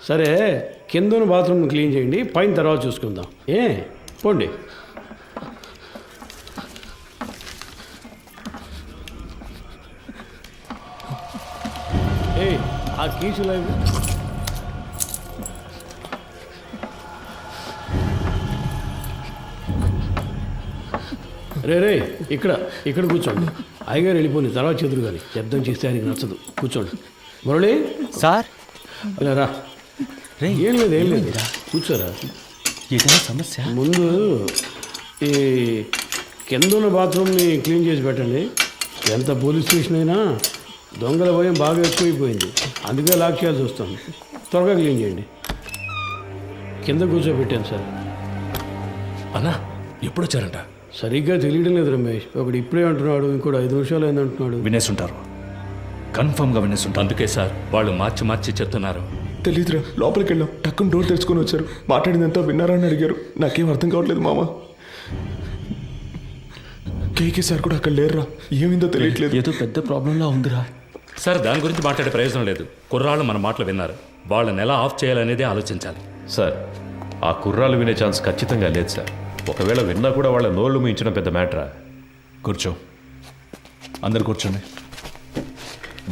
సరే, కింద బాత్రూమ్ క్లీన్ చేయండి, పైన తర్వాత చూసుకుందాం. పోండి. ఆ కీసులు రే ఇక్కడ కూర్చోండి. అయ్యగారు వెళ్ళిపోయింది, తర్వాత చెదురు కానీ శబ్దం చేస్తే ఆయనకి నచ్చదు. కూర్చోండి. మురళి సార్ ఇలా రా. ఏం లేదు కూర్చోరా. ఏదైనా సమస్య? ముందు ఈ కింద ఉన్న బాత్రూమ్ని క్లీన్ చేసి పెట్టండి. ఎంత పోలీస్ స్టేషన్ అయినా దొంగల భయం బాగా ఎక్కువైపోయింది, అందుకే లాక్ చేయాల్సి వస్తుంది. త్వరగా క్లీన్ చేయండి. కింద కూర్చోబెట్టాను సార్. అన్నా ఎప్పుడు వచ్చారంట? సరిగ్గా తెలియడం లేదు రమేష్. ఒకడు ఇప్పుడే అంటున్నాడు, ఇంకోటి 5 నిమిషాలు అయింది అంటున్నాడు. వినేసుంటారు, కన్ఫర్మ్గా వినేసుంటారు. అందుకే సార్ వాళ్ళు మార్చి చెప్తున్నారు. తెలీదురా, లోపలికి వెళ్ళాం, టక్కున డోర్ తెరుచుకొని వచ్చారు. మాట్లాడిందంతా విన్నారా అని అడిగారు. నాకేం అర్థం కావట్లేదు మామ. కేకే సార్ కూడా అక్కడ లేరురా, ఏమైందో తెలియట్లేదు. ఏదో పెద్ద ప్రాబ్లంలా ఉందిరా. సార్ దాని గురించి మాట్లాడే ప్రయోజనం లేదు. కుర్రాళ్ళు మన మాటలు విన్నారు, వాళ్ళని ఎలా ఆఫ్ చేయాలనేది ఆలోచించాలి. సార్ ఆ కుర్రాలు వినే ఛాన్స్ ఖచ్చితంగా లేదు సార్. ఒకవేళ విన్నా కూడా వాళ్ళ నోళ్ళు మూయించడం పెద్ద మ్యాటరా. కూర్చో, అందరు కూర్చోండి.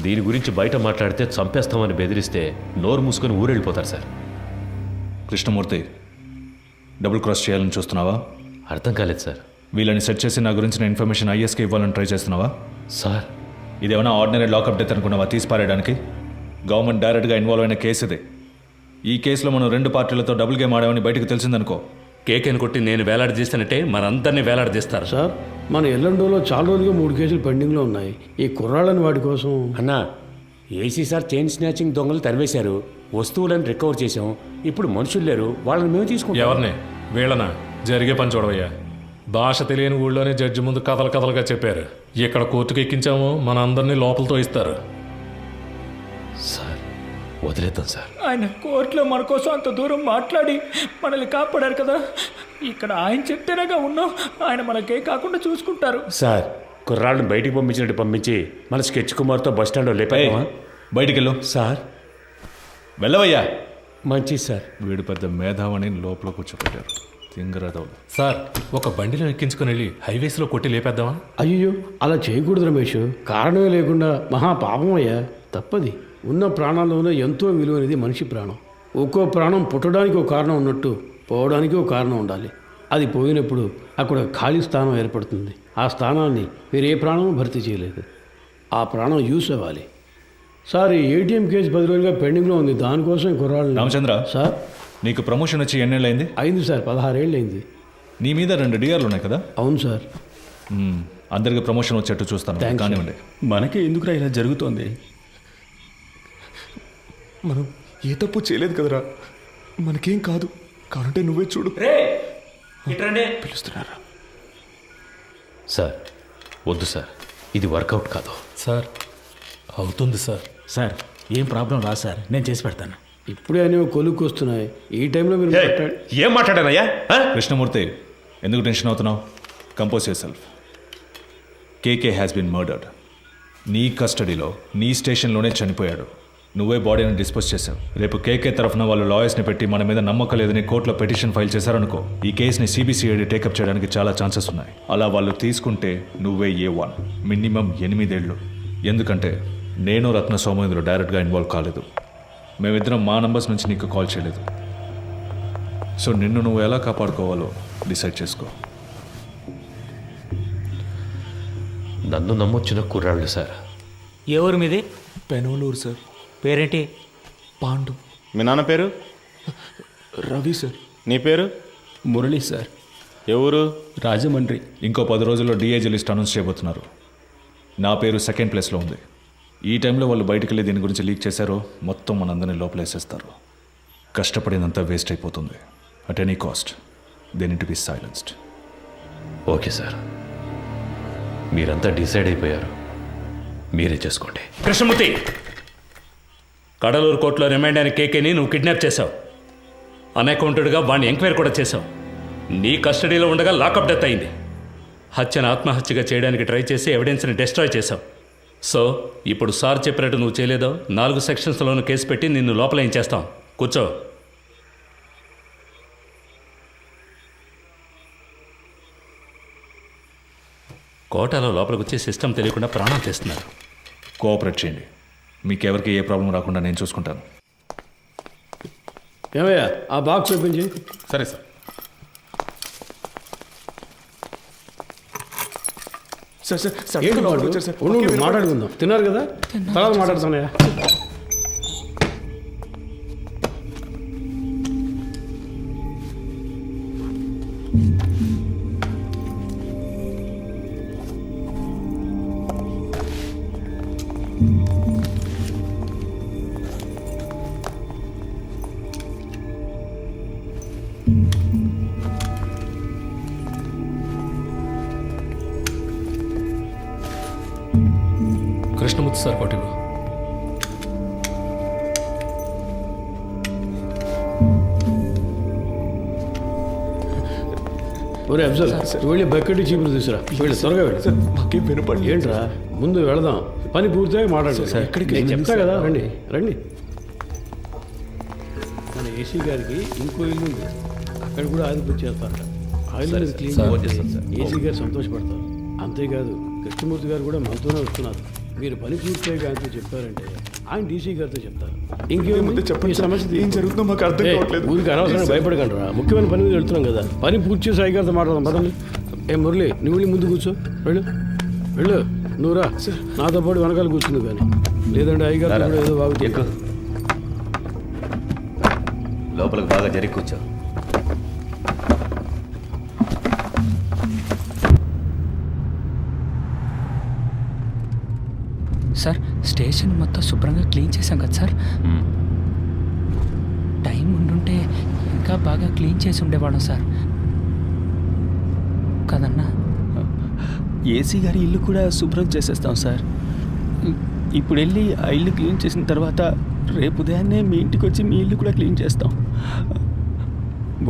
దీని గురించి బయట మాట్లాడితే చంపేస్తామని బెదిరిస్తే నోరు మూసుకొని ఊరెళ్ళిపోతారు సార్. కృష్ణమూర్తి, డబుల్ క్రాస్ చేయాలని చూస్తున్నావా? అర్థం కాలేదు సార్. వీళ్ళని సెట్ చేసి నా గురించిన ఇన్ఫర్మేషన్ ఐఎస్కి ఇవ్వాలని ట్రై చేస్తున్నావా? సార్ ఇదేమైనా ఆర్డినరీ లాకప్ డెత్ అనుకున్నావా తీసి పారేయడానికి? గవర్నమెంట్ డైరెక్ట్గా ఇన్వాల్వ్ అయిన కేసు ఇది. ఈ కేసులో మనం 2 పార్టీలతో డబుల్ గేమ్ ఆడామని బయటకు తెలిసిందనుకో, కేకేని కొట్టి నేను వేలాడదీస్తానంటే మనందరినీ వేలాడదీస్తారు. సార్ మన ఎల్లండోలో చాలా రోజులుగా 3 కేసులు పెండింగ్లో ఉన్నాయి. ఈ కుర్రాళ్ళని వాడి కోసం. అన్నా, ఏసీ సార్ చైన్ స్నాచింగ్ దొంగలు తరివేశారు, వస్తువులను రికవర్ చేశాం. ఇప్పుడు మనుషులు లేరు, వాళ్ళని మేము తీసుకుంటాం. ఎవరిని? వీళ్ళనా? జరిగే పని చూడవయ్యా. భాష తెలియని ఊళ్ళోనే జడ్జి ముందు కథలుగా చెప్పారు. ఇక్కడ కోర్టుకు ఎక్కించాము, మన అందరినీ లోపలతో ఇస్తారు. సార్ వదిలేద్దాం సార్. ఆయన కోర్టులో మన కోసం అంత దూరం మాట్లాడి మనల్ని కాపాడారు కదా, ఇక్కడ ఆయన చెప్తేనేగా ఉన్నాం. ఆయన మనకే కాకుండా చూసుకుంటారు. సార్ కుర్రాళ్ళని బయటికి పంపించినట్టు పంపించి మన స్కెచ్ కుమార్తో బస్ స్టాండ్లో లేపామా? బయటికి వెళ్ళు. సార్ వెళ్ళవయ్యా. మంచిది సార్. వీడు పెద్ద మేధావని లోపల కూర్చోపెట్టారు. తింగరదవులు. సార్ ఒక బండిలో ఎక్కించుకుని వెళ్ళి హైవేస్లో కొట్టి లేపేద్దామా? అయ్యో అలా చేయకూడదు రమేష్. కారణమే లేకుండా మహా పాపం అయ్యా, తప్పది. ఉన్న ప్రాణాల్లోనే ఎంతో విలువైనది మనిషి ప్రాణం. ఒక్కో ప్రాణం పుట్టడానికి ఒక కారణం ఉన్నట్టు పోవడానికి ఒక కారణం ఉండాలి. అది పోయినప్పుడు అక్కడ ఖాళీ స్థానం ఏర్పడుతుంది. ఆ స్థానాన్ని వేరే ప్రాణం భర్తీ చేయలేదు. ఆ ప్రాణం యూస్ అవ్వాలి. సార్ ఈ ఏటీఎం కేసు 10 రోజులుగా పెండింగ్లో ఉంది, దానికోసం కుర్రాళ్ళు. రామచంద్ర సార్ నీకు ప్రమోషన్ వచ్చి ఎన్నేళ్ళు అయింది? అయింది సార్, 16 ఏళ్ళు అయింది. నీ మీద 2 డిఆర్లు ఉన్నాయి కదా? అవును సార్. అందరికి ప్రమోషన్ వచ్చేట్టు చూస్తాను. కానివ్వండి. మనకే ఎందుకురా ఇలా జరుగుతోంది? మనం ఏ తప్పు చేయలేదు కదరా, మనకేం కాదు. కానంటే నువ్వే చూడు. పిలుస్తున్నారా? సార్ వద్దు సార్, ఇది వర్కౌట్ కాదు. సార్ అవుతుంది సార్. సార్ ఏం ప్రాబ్లం రా సార్, నేను చేసి పెడతాను. ఇప్పుడే అనేవి కొలుక్కు వస్తున్నాయి. ఈ టైంలో మీరు ఏం మాట్లాడానయ్యా? కృష్ణమూర్తి, ఎందుకు టెన్షన్ అవుతున్నావు? Compose yourself. KK has been murdered. నీ కస్టడీలో, నీ స్టేషన్లోనే చనిపోయాడు. నువ్వే బాడీని డిస్పోజ్ చేశావు. రేపు కేకే తరఫున వాళ్ళు లాయర్స్ని పెట్టి మన మీద నమ్మకం లేదని కోర్టులో పిటిషన్ ఫైల్ చేశారనుకో, ఈ కేసుని సిబిసిఐడి టేకప్ చేయడానికి చాలా ఛాన్సెస్ ఉన్నాయి. అలా వాళ్ళు తీసుకుంటే నువ్వే A1, మినిమం 8 ఏళ్ళు. ఎందుకంటే నేను రత్న సోమేంద్ర డైరెక్ట్గా ఇన్వాల్వ్ కాలేదు. మేమిద్దరం మా నంబర్స్ నుంచి నీకు కాల్ చేయలేదు. సో నిన్ను నువ్వు ఎలా కాపాడుకోవాలో డిసైడ్ చేసుకో. నన్ను నమ్మొచ్చిన కుర్రాళ్ళు సార్. ఏ ఊరు మీది? పెనోలూరు సార్. పేరేంటి? పాండు. మీ నాన్న పేరు? రవి సార్. నీ పేరు? మురళి సార్. ఎవరు? రాజమండ్రి. ఇంకో 10 రోజుల్లో డిఐజీ లిస్ట్ అనౌన్స్ చేయబోతున్నారు. నా పేరు 2nd ప్లేస్లో ఉంది. ఈ టైంలో వాళ్ళు బయటికి వెళ్ళి దీని గురించి లీక్ చేశారో మొత్తం మనందరినీ లోపలేసేస్తారు. కష్టపడినంతా వేస్ట్ అయిపోతుంది. At any cost they need to be silenced. Okay sir, మీరంతా డిసైడ్ అయిపోయారు, మీరే చేసుకోండి. కృష్ణమూర్తి, కడలూరు కోర్టులో రిమైండ్ అయిన కేకేని నువ్వు కిడ్నాప్ చేశావు. అన్అకౌంటెడ్గా వాడిని ఎంక్వైరీ కూడా చేశావు. నీ కస్టడీలో ఉండగా లాకప్ డెత్ అయింది. హత్యను ఆత్మహత్యగా చేయడానికి ట్రై చేసి ఎవిడెన్స్ని డిస్ట్రాయ్ చేశావు. సో ఇప్పుడు సార్ చెప్పినట్టు నువ్వు చేయలేదో 4 సెక్షన్స్లోనూ కేసు పెట్టి నిన్ను లోపల ఏం చేస్తాం. కూర్చో. కోటాలో లోపలికి వచ్చి సిస్టమ్ తెలియకుండా ప్రాణం చేస్తున్నారు. కోఆపరేట్ చేయండి. మీకెవరికి ఏ ప్రాబ్లం రాకుండా నేను చూసుకుంటాను. ఏమయ్యా ఆ బాక్స్ ఓపెన్ చేయి. సరే సార్. సార్ సార్ ఏంటి సడన్గా లోపలికి వాడు? వచ్చారు సార్. ఉండు, ఒకే ఉండు, వినపడలేదు. మాట్లాడుకుందాం. తిన్నారు కదా తర్వాత మాట్లాడుతానయ్యా. కృష్ణమూర్తి సార్ కోటి ఒరే అఫ్జల్ వెళ్ళి బకెట్ చీపులు తీసురా. వెళ్ళి త్వరగా వెళ్ళి. సార్ మాకేం వినపడలేదు. ఏంట్రా ముందు వెళదాం, పని పూర్తిగా మాట్లాడు. నేను చెప్తా కదా, రండి రండి. మన ఏసీ గారికి ఇంకో ఇల్లు ఉంది, అక్కడ కూడా ఆయిల్ బుక్ చేస్తారట. ఆయిల్ మీద క్లీన్ ఏసీ గారు సంతోషపడతారు. అంతేకాదు కృష్ణమూర్తి గారు కూడా మనతోనే వస్తున్నారు. మీరు పని పూర్తిగా ఆయనతో చెప్పారంటే ఆయన డీసీ గారితో చెప్తారు. ఇంకేముంది చెప్పండి, సమస్య ఏం జరుగుతుందో మాకు అర్థం కావట్లేదు. ఊరికి అనవసరంగా భయపడకండి రా, ముఖ్యమైన పని మీద వెళ్తున్నాం కదా. పని పూర్తి చేసి సాయి గారితో మాట్లాడదాం పదండి. ఏ మురళి, నువ్వు వెళ్ళి ముందు కూర్చో. వెళ్ళు వెళ్ళు, నువ్వు రా. నాతో పాటు వెనకాల కూర్చుంది కానీ, లేదంటే అయ్య గారు కూడా ఏదో బాగుంది. ఎక్కువ లోపలికి బాగా జరిగి కూర్చో. సార్ స్టేషన్ మొత్తం శుభ్రంగా క్లీన్ చేశాం కదా సార్. టైం ఉండుంటే ఇంకా బాగా క్లీన్ చేసి ఉండేవాళ్ళం సార్ కదన్నా. ఏసీ గారి ఇల్లు కూడా శుభ్రం చేసేస్తాం సార్. ఇప్పుడు వెళ్ళి ఆ ఇల్లు క్లీన్ చేసిన తర్వాత రేపు ఉదయాన్నే మీ ఇంటికి వచ్చి మీ ఇల్లు కూడా క్లీన్ చేస్తాం.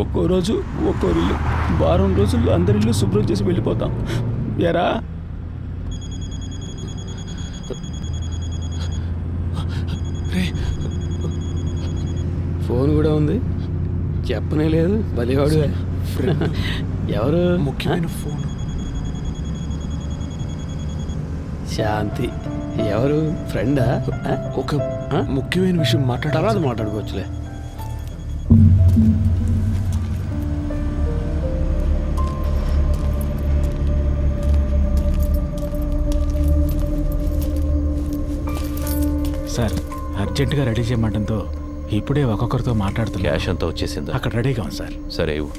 ఒక్కో రోజు ఒక్కో ఇల్లు, వారం రోజుల్లో అందరి ఇల్లు శుభ్రం చేసి వెళ్ళిపోతాం. ఎరా ఫోన్ కూడా ఉంది, చెప్పనే లేదు. బలివాడు ఎవరు? ముఖ్యమైన ఫోన్. శాంతి ఎవరు? ఫ్రెండా? ఒక ముఖ్యమైన విషయం తర్వాత మాట్లాడుకోవచ్చులే. సార్ అర్జెంటుగా రెడీ చేయమంటంతో ఇప్పుడే ఒక్కొక్కరితో మాట్లాడుతున్నా. క్యాష్ అంతా వచ్చేసిందా? అక్కడ రెడీగా ఉంది సార్. సరే ఇవ్వు.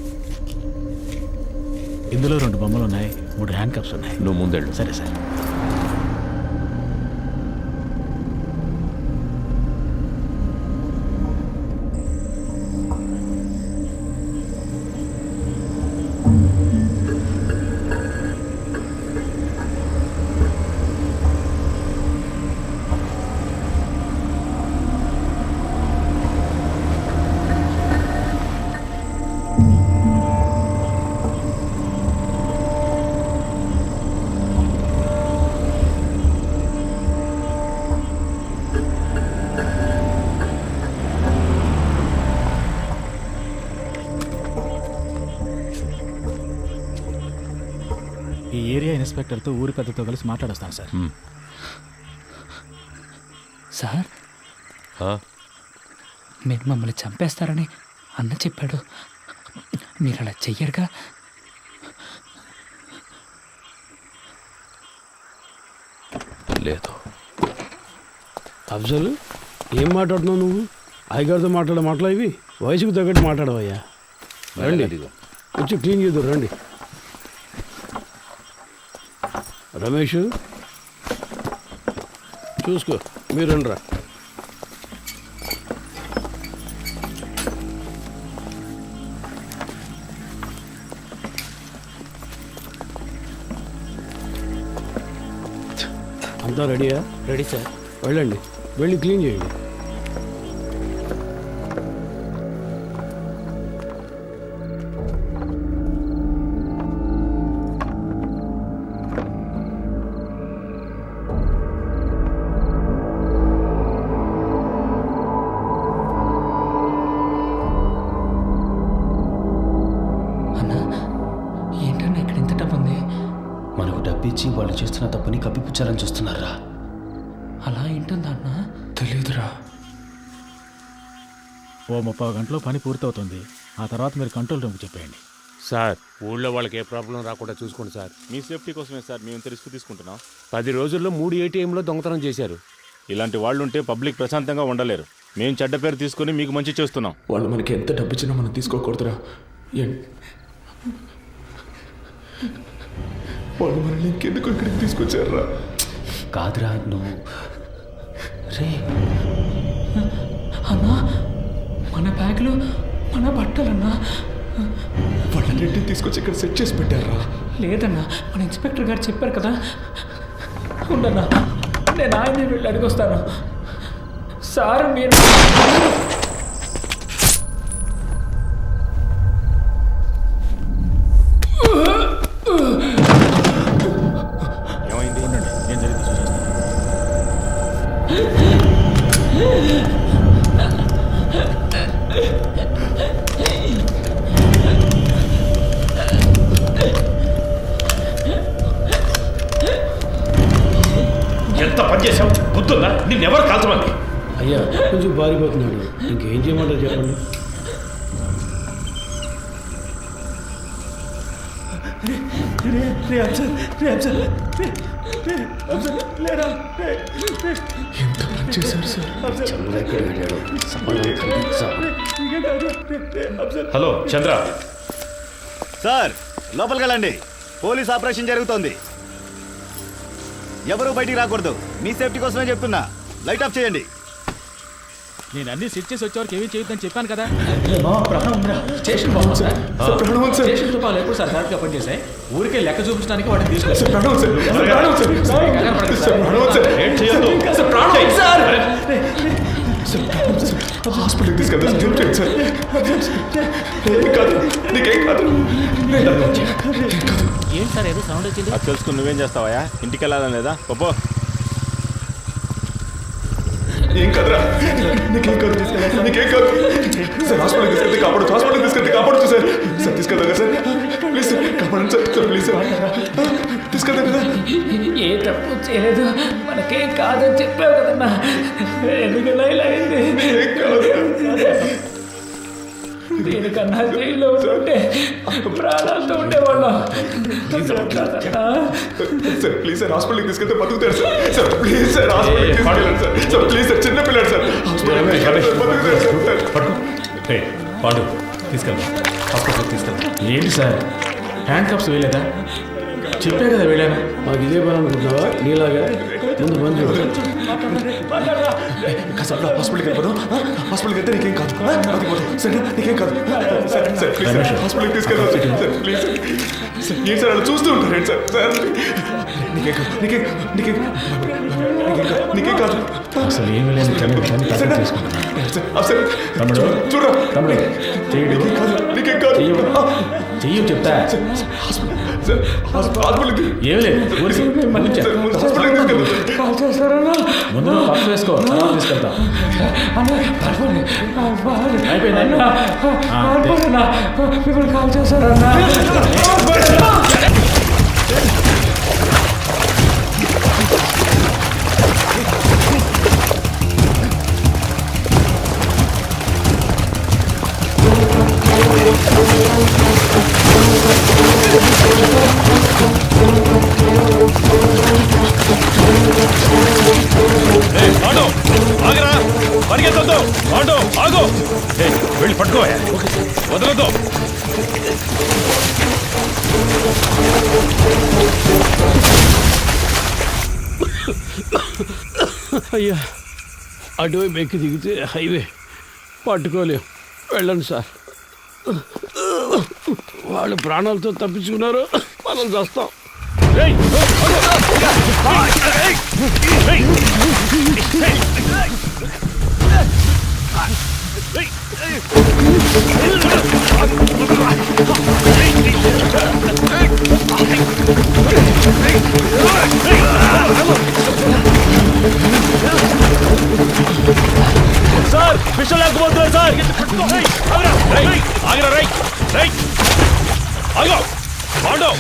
ఇందులో 2 బొమ్మలు ఉన్నాయి, 3 హ్యాండ్ కప్స్ ఉన్నాయి. నువ్వు ముందెళ్ళు. సరే సార్. ఈ ఏరియా ఇన్స్పెక్టర్తో ఊరి పెద్దతో కలిసి మాట్లాడొస్తాను సార్. సార్ మీరు మమ్మల్ని చంపేస్తారని అన్న చెప్పాడు, మీరు అలా చెయ్యరుగా? లేదు. అఫ్జల్, ఏం మాట్లాడుతున్నావు నువ్వు? అయ్యగారితో మాట్లాడే మాటలు ఇవి? వయసుకు తగ్గట్టు మాట్లాడవయ్యా. రండి, వచ్చి క్లీన్ చేద్దాం రండి. రమేష్ చూసుకో, మీరు రండిరా. అంతా రెడీయా? Ready sir. వెళ్ళండి, వెళ్ళి క్లీన్ చేయండి. ఇచ్చి వాళ్ళు చేస్తున్న తప్పుని కప్పిపుచ్చాలని చూస్తున్నారా? అలా ఏంటుందా అన్న? తెలీదురా. ఓ 30 గంటలో పని పూర్తవుతుంది. ఆ తర్వాత మీరు కంట్రోల్ రూమ్కి చెప్పేయండి. సార్ ఊళ్ళో వాళ్ళకి ఏ ప్రాబ్లం రాకుండా చూసుకోండి సార్. మీ సేఫ్టీ కోసమే సార్ మేము ఇంత రిస్క్ తీసుకుంటున్నాం. 10 రోజుల్లో 3 ATMలో దొంగతనం చేశారు. ఇలాంటి వాళ్ళు ఉంటే పబ్లిక్ ప్రశాంతంగా ఉండలేరు. మేము చెడ్డ పేరు తీసుకుని మీకు మంచి చేస్తున్నాం. వాళ్ళు మనకి ఎంత డబ్బు ఇచ్చినా మనం తీసుకోకూడదురా. వాళ్ళు మనల్ని ఇంకెందుకు ఇక్కడికి తీసుకొచ్చారా? కాదురా నువ్వు రే అన్నా, మన బ్యాగ్లో మన బట్టలన్నా. వాళ్ళన్నింటినీ తీసుకొచ్చి ఇక్కడ సెట్ చేసి పెట్టారా? లేదన్నా, మన ఇన్స్పెక్టర్ గారు చెప్పారు కదా. ఉండన్నా, నేను ఆయన్ని వెళ్ళి అడిగొస్తాను. సార్ మీరు ఏమైంది? నేను జరిగింది చూసేస్తాను. ఎంత పని చేసావు? గుర్తుందా? నిన్నెవరు కాల్చమంది? అయ్యా కొంచెం బారిపోతున్నాడు, ఇంకేం చేయమంటారు చెప్పండి. ఎంత పని చేశారు సార్? హలో చంద్ర. సార్ లోపలికి వెళ్ళండి. పోలీస్ ఆపరేషన్ జరుగుతోంది. ఎవరూ బయటికి రాకూడదు. మీ సేఫ్టీ కోసమే చెప్తున్నా. లైట్ ఆఫ్ చేయండి. నేను అన్ని సెట్ చేసి వచ్చేవారికి ఏమీ చేయొద్దని చెప్పాను కదా. స్టేషన్ రూపాయలు ఎప్పుడు సార్ కరెక్ట్గా పనిచేసాయి. ఊరికే లెక్క చూపించడానికి వాటిని తీసుకొచ్చి హాస్పిటల్కి తీసుకెళ్తా సార్. నీకేం కాదు. ఏం సార్ ఏదో సౌండ్ వచ్చింది? అది తెలుసుకుని నువ్వేం చేస్తావా? ఇంటికి వెళ్ళాలని లేదా? పప్పు ఏం కదరా, నీకేం కాదు. నీకేం కాదు సార్. హాస్పిటల్కి తీసుకెళ్తే కాపాడు. హాస్పిటల్కి తీసుకెళ్తే కాపాడచ్చు సార్. సార్ తీసుకెళ్తా కదా సార్. ప్లీజ్ సార్ కాపాడండి సార్. సార్ ప్లీజ్ సార్ తీసుకెళ్తా కదా. ఏ తప్పు చేయలేదు, మనకేం కాదని చెప్పావు కదన్నా. ఎందుకన్నా ఇలా అయింది? దీనికన్నా జైల్లో ఉంటే ప్రాణాలతో ఉండేవాళ్ళం. సార్ ప్లీజ్ సార్ హాస్పిటల్కి తీసుకెళ్తే బతుకుతాడు సార్. సార్ ప్లీజ్ సార్ హాస్పిటల్కి తీసుకెళ్ళండి సార్. సార్ ప్లీజ్ సార్, చిన్న పిల్లాడు సార్. హాస్పిటల్కి బతుకుతాడు సార్. పాండు తీసుకెళ్తా. హాస్పిటల్కి తీసుకెళ్తా. ఏంటి సార్ హ్యాండ్ కప్స్ వేయలేదా? చెప్పే కదా వెళ్ళాను. మాకు ఇదే పని అనుకుంటున్నావా? నీలాగా ముందు పని చూడు. కాసేపు హాస్పిటల్కి వెళ్ళిపోదాం. హాస్పిటల్కి వెళ్తే నీకేం కాదు. సరే నీకేం కాదు. సార్ సార్ ప్లీజ్ సార్ హాస్పిటల్కి తీసుకెళ్దాం సార్. Please sir. ఏంటి సార్ అలా చూస్తూ ఉంటారు ఏంటి సార్? సార్ నీకేం కాదు. నీకేం కాదు. అసలు ఏమి లేదు. చూడరా నీకేం కాదు. చెయ్యి చెప్తా. హాస్పిటల్కి ఏమి లేదు. హాస్పిటల్కి తీసుకెళ్దాం. ముందు పప్పు వేసుకో, తర్వాత తీసుకెళ్తాం. అయిపోయింది. ఇప్పుడు కాల్ చేస్తారన్నా. వెళ్ళి పట్టుకో. వదలదు. అయ్యా అటువైపు ఎక్కి దిగితే హైవే పట్టుకోలేం. వెళ్ళండి సార్. వాళ్ళు ప్రాణాలతో తప్పించుకున్నారు, మనం చేస్తాం. సార్ విషయం లేకపోతున్నారు సార్. ఆగిరా. రైట్ రైట్ ఆగో. పాండు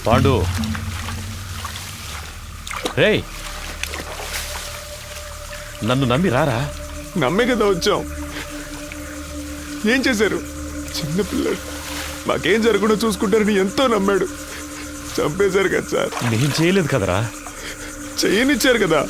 పాండు రేయ్ నన్ను నమ్మి రారా. నమ్మే కదా వచ్చాం. ఏం చేశారు? చిన్నపిల్లడు మాకేం జరగకుండా చూసుకుంటారని ఎంతో నమ్మాడు. చంపేశారు కదా సార్. నేను చేయలేదు కదరా. చేయనిచ్చారు కదా.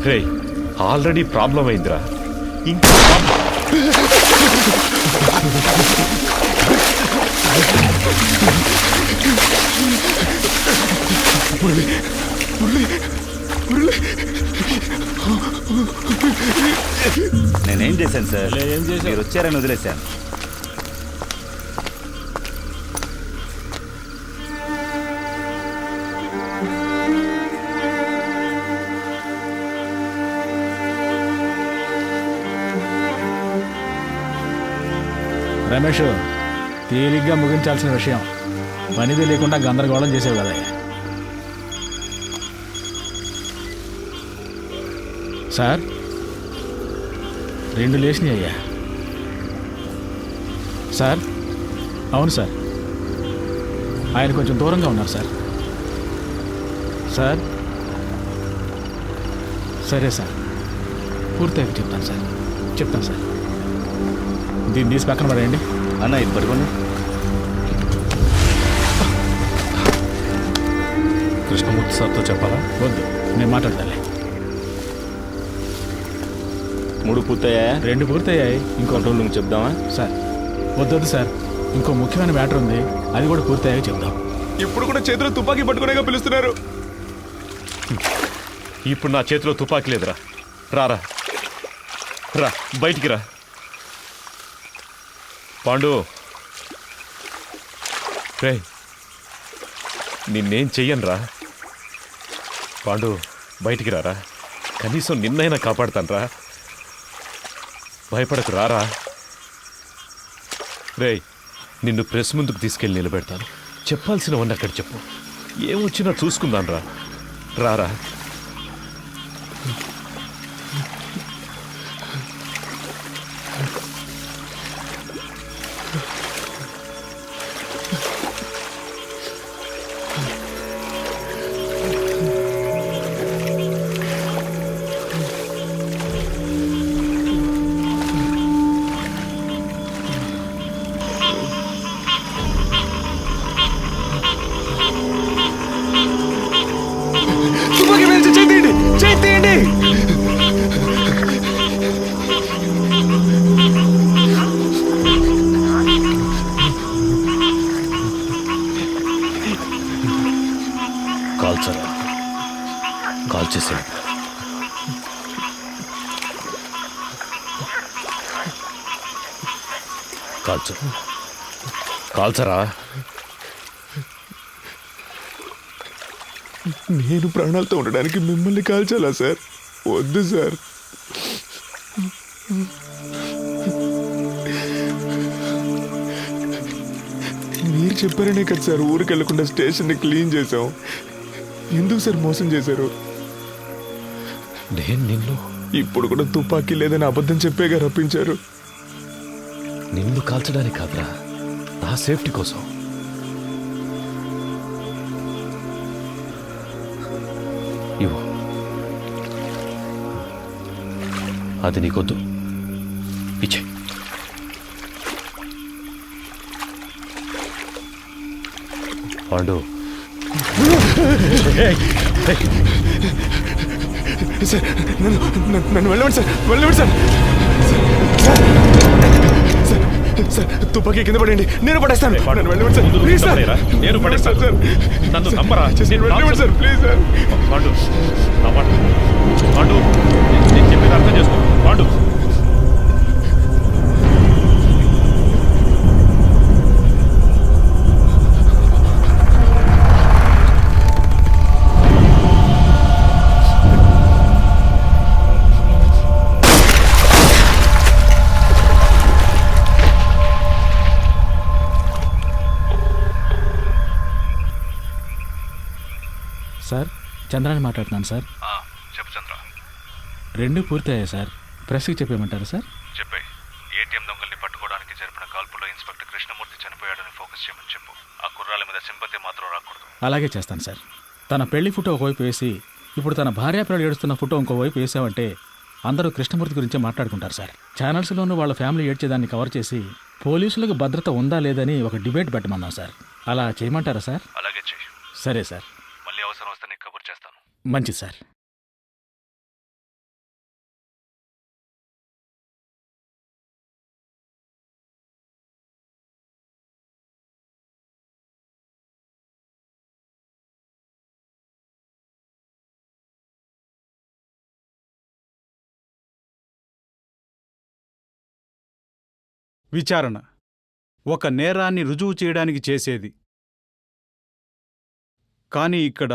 రే ఆల్రెడీ ప్రాబ్లం అయిందిరా. ఇంకా నేనేం చేశాను సార్? మీరు వచ్చారని వదిలేశాను. రమేష్, తేలిగ్గా ముగించాల్సిన విషయం పనిది లేకుండా గందరగోళం చేసేవి కదా. సార్ 2 లేచినాయి అయ్యా. సార్ అవును సార్, ఆయన కొంచెం దూరంగా ఉన్నారు సార్. సార్ సరే సార్, పూర్తయితే చెప్తాను సార్. చెప్తాను సార్. దీన్ని తీసి పక్కన పడేయండి. అన్న ఇది పడుకోండి. కృష్ణమూర్తి సార్తో చెప్పాలా? వద్దు, నేను మాట్లాడతాలే. 3 పూర్తయ్యాయా? 2 పూర్తయ్యాయి. ఇంకో కంట్రోల్ రూమ్ చెప్దామా? సార్ వద్దొద్దు సార్, ఇంకో ముఖ్యమైన మ్యాటర్ ఉంది, అది కూడా పూర్తయ్యాక చెప్దాం. ఇప్పుడు కూడా చేతిలో తుపాకీ పట్టుకునేగా పిలుస్తున్నారు. ఇప్పుడు నా చేతిలో తుపాకీ లేదురా. రారా రా, బయటికి రా. పాండు రే, నిన్నేం చెయ్యను రా. పాండు బయటికి రారా. కనీసం నిన్నైనా కాపాడుతాను రా. భయపడకు రారా. రే నిన్ను ప్రెస్ ముందుకు తీసుకెళ్ళి నిలబెడతాను. చెప్పాల్సినవన్నీ అక్కడ చెప్పు. ఏమొచ్చినా చూసుకుందాను రా. రారా. కాల్చరా, కాల్చేసాడు. కాల్చు, కాల్చరా. నేను ప్రాణాలతో ఉండడానికి మిమ్మల్ని కాల్చాలా సార్? వద్దు సార్. మీరు చెప్పారనే కదా సార్ ఊరికి వెళ్ళకుండా స్టేషన్ని క్లీన్ చేసాం. ఎందుకు సార్ మోసం చేశారు? నేను నిన్ను ఇప్పుడు కూడా తుపాకీ లేదని అబద్ధం చెప్పేగా రప్పించారు. నిన్ను కాల్చడానికి కాదురా, నా సేఫ్టీ కోసం. ఇవ్వు, అది నీకొద్దు, ఇచ్చే. పాండు సార్, నన్ను వెళ్ళండి సార్, వెళ్ళండి సార్. సార్ తుపాకీ కింద పడండి, నేను పడేస్తాను. నన్ను వెళ్ళండి సార్, ప్లీజ్ సార్. నేను పడేస్తాను సార్. నన్ను నమ్మరా. వెళ్ళండి సార్, ప్లీజ్ సార్. పాండు నా మాట. పాండు నేను చెప్పేది అర్థం చేసుకో. పాండు సార్ చంద్రాన్ని మాట్లాడుతున్నాను సార్. చెప్పు చంద్ర. రెండు పూర్తయ్యాయి సార్. ప్రెస్కి చెప్పేయమంటారా సార్? చెప్పే. ఏటీఎం దొంగల్ని పట్టుకోవడానికి జరిపిన కాల్పులో ఇన్స్పెక్టర్ కృష్ణమూర్తి చనిపోయాడని ఫోకస్ చేయమని చెప్పు. ఆ కుర్రాల మీద సింపతి మాత్రం రాకూడదు. అలాగే చేస్తాను సార్. తన పెళ్లి ఫోటో ఒకవైపు వేసి ఇప్పుడు తన భార్యాపిల్లలు ఏడుస్తున్న ఫోటో ఇంకోవైపు వేసామంటే అందరూ కృష్ణమూర్తి గురించే మాట్లాడుకుంటారు సార్. ఛానల్స్లోనూ వాళ్ళ ఫ్యామిలీ ఏడ్చేదాన్ని కవర్ చేసి పోలీసులకు భద్రత ఉందా లేదని ఒక డిబేట్ పెట్టమన్నాం సార్. అలా చేయమంటారా సార్? అలాగే చెయ్యి. సరే సార్. మళ్ళీ అవసరం వస్తే నీకు కబుర్ చేస్తాను. మంచిది సార్. విచారణ ఒక నేరాన్ని రుజువు చేయడానికి చేసేది. కానీ ఇక్కడ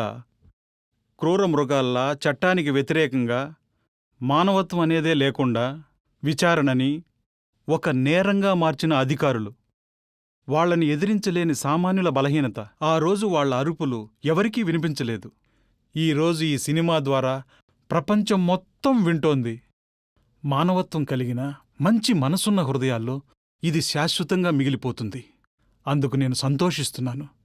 క్రూర మృగాల్లా చట్టానికి వ్యతిరేకంగా మానవత్వం అనేదే లేకుండా విచారణని ఒక నేరంగా మార్చిన అధికారులు, వాళ్లని ఎదిరించలేని సామాన్యుల బలహీనత. ఆ రోజు వాళ్ల అరుపులు ఎవరికీ వినిపించలేదు. ఈరోజు ఈ సినిమా ద్వారా ప్రపంచం మొత్తం వింటోంది. మానవత్వం కలిగిన మంచి మనసున్న హృదయాల్లో ఇది శాశ్వతంగా మిగిలిపోతుంది. అందుకు నేను సంతోషిస్తున్నాను.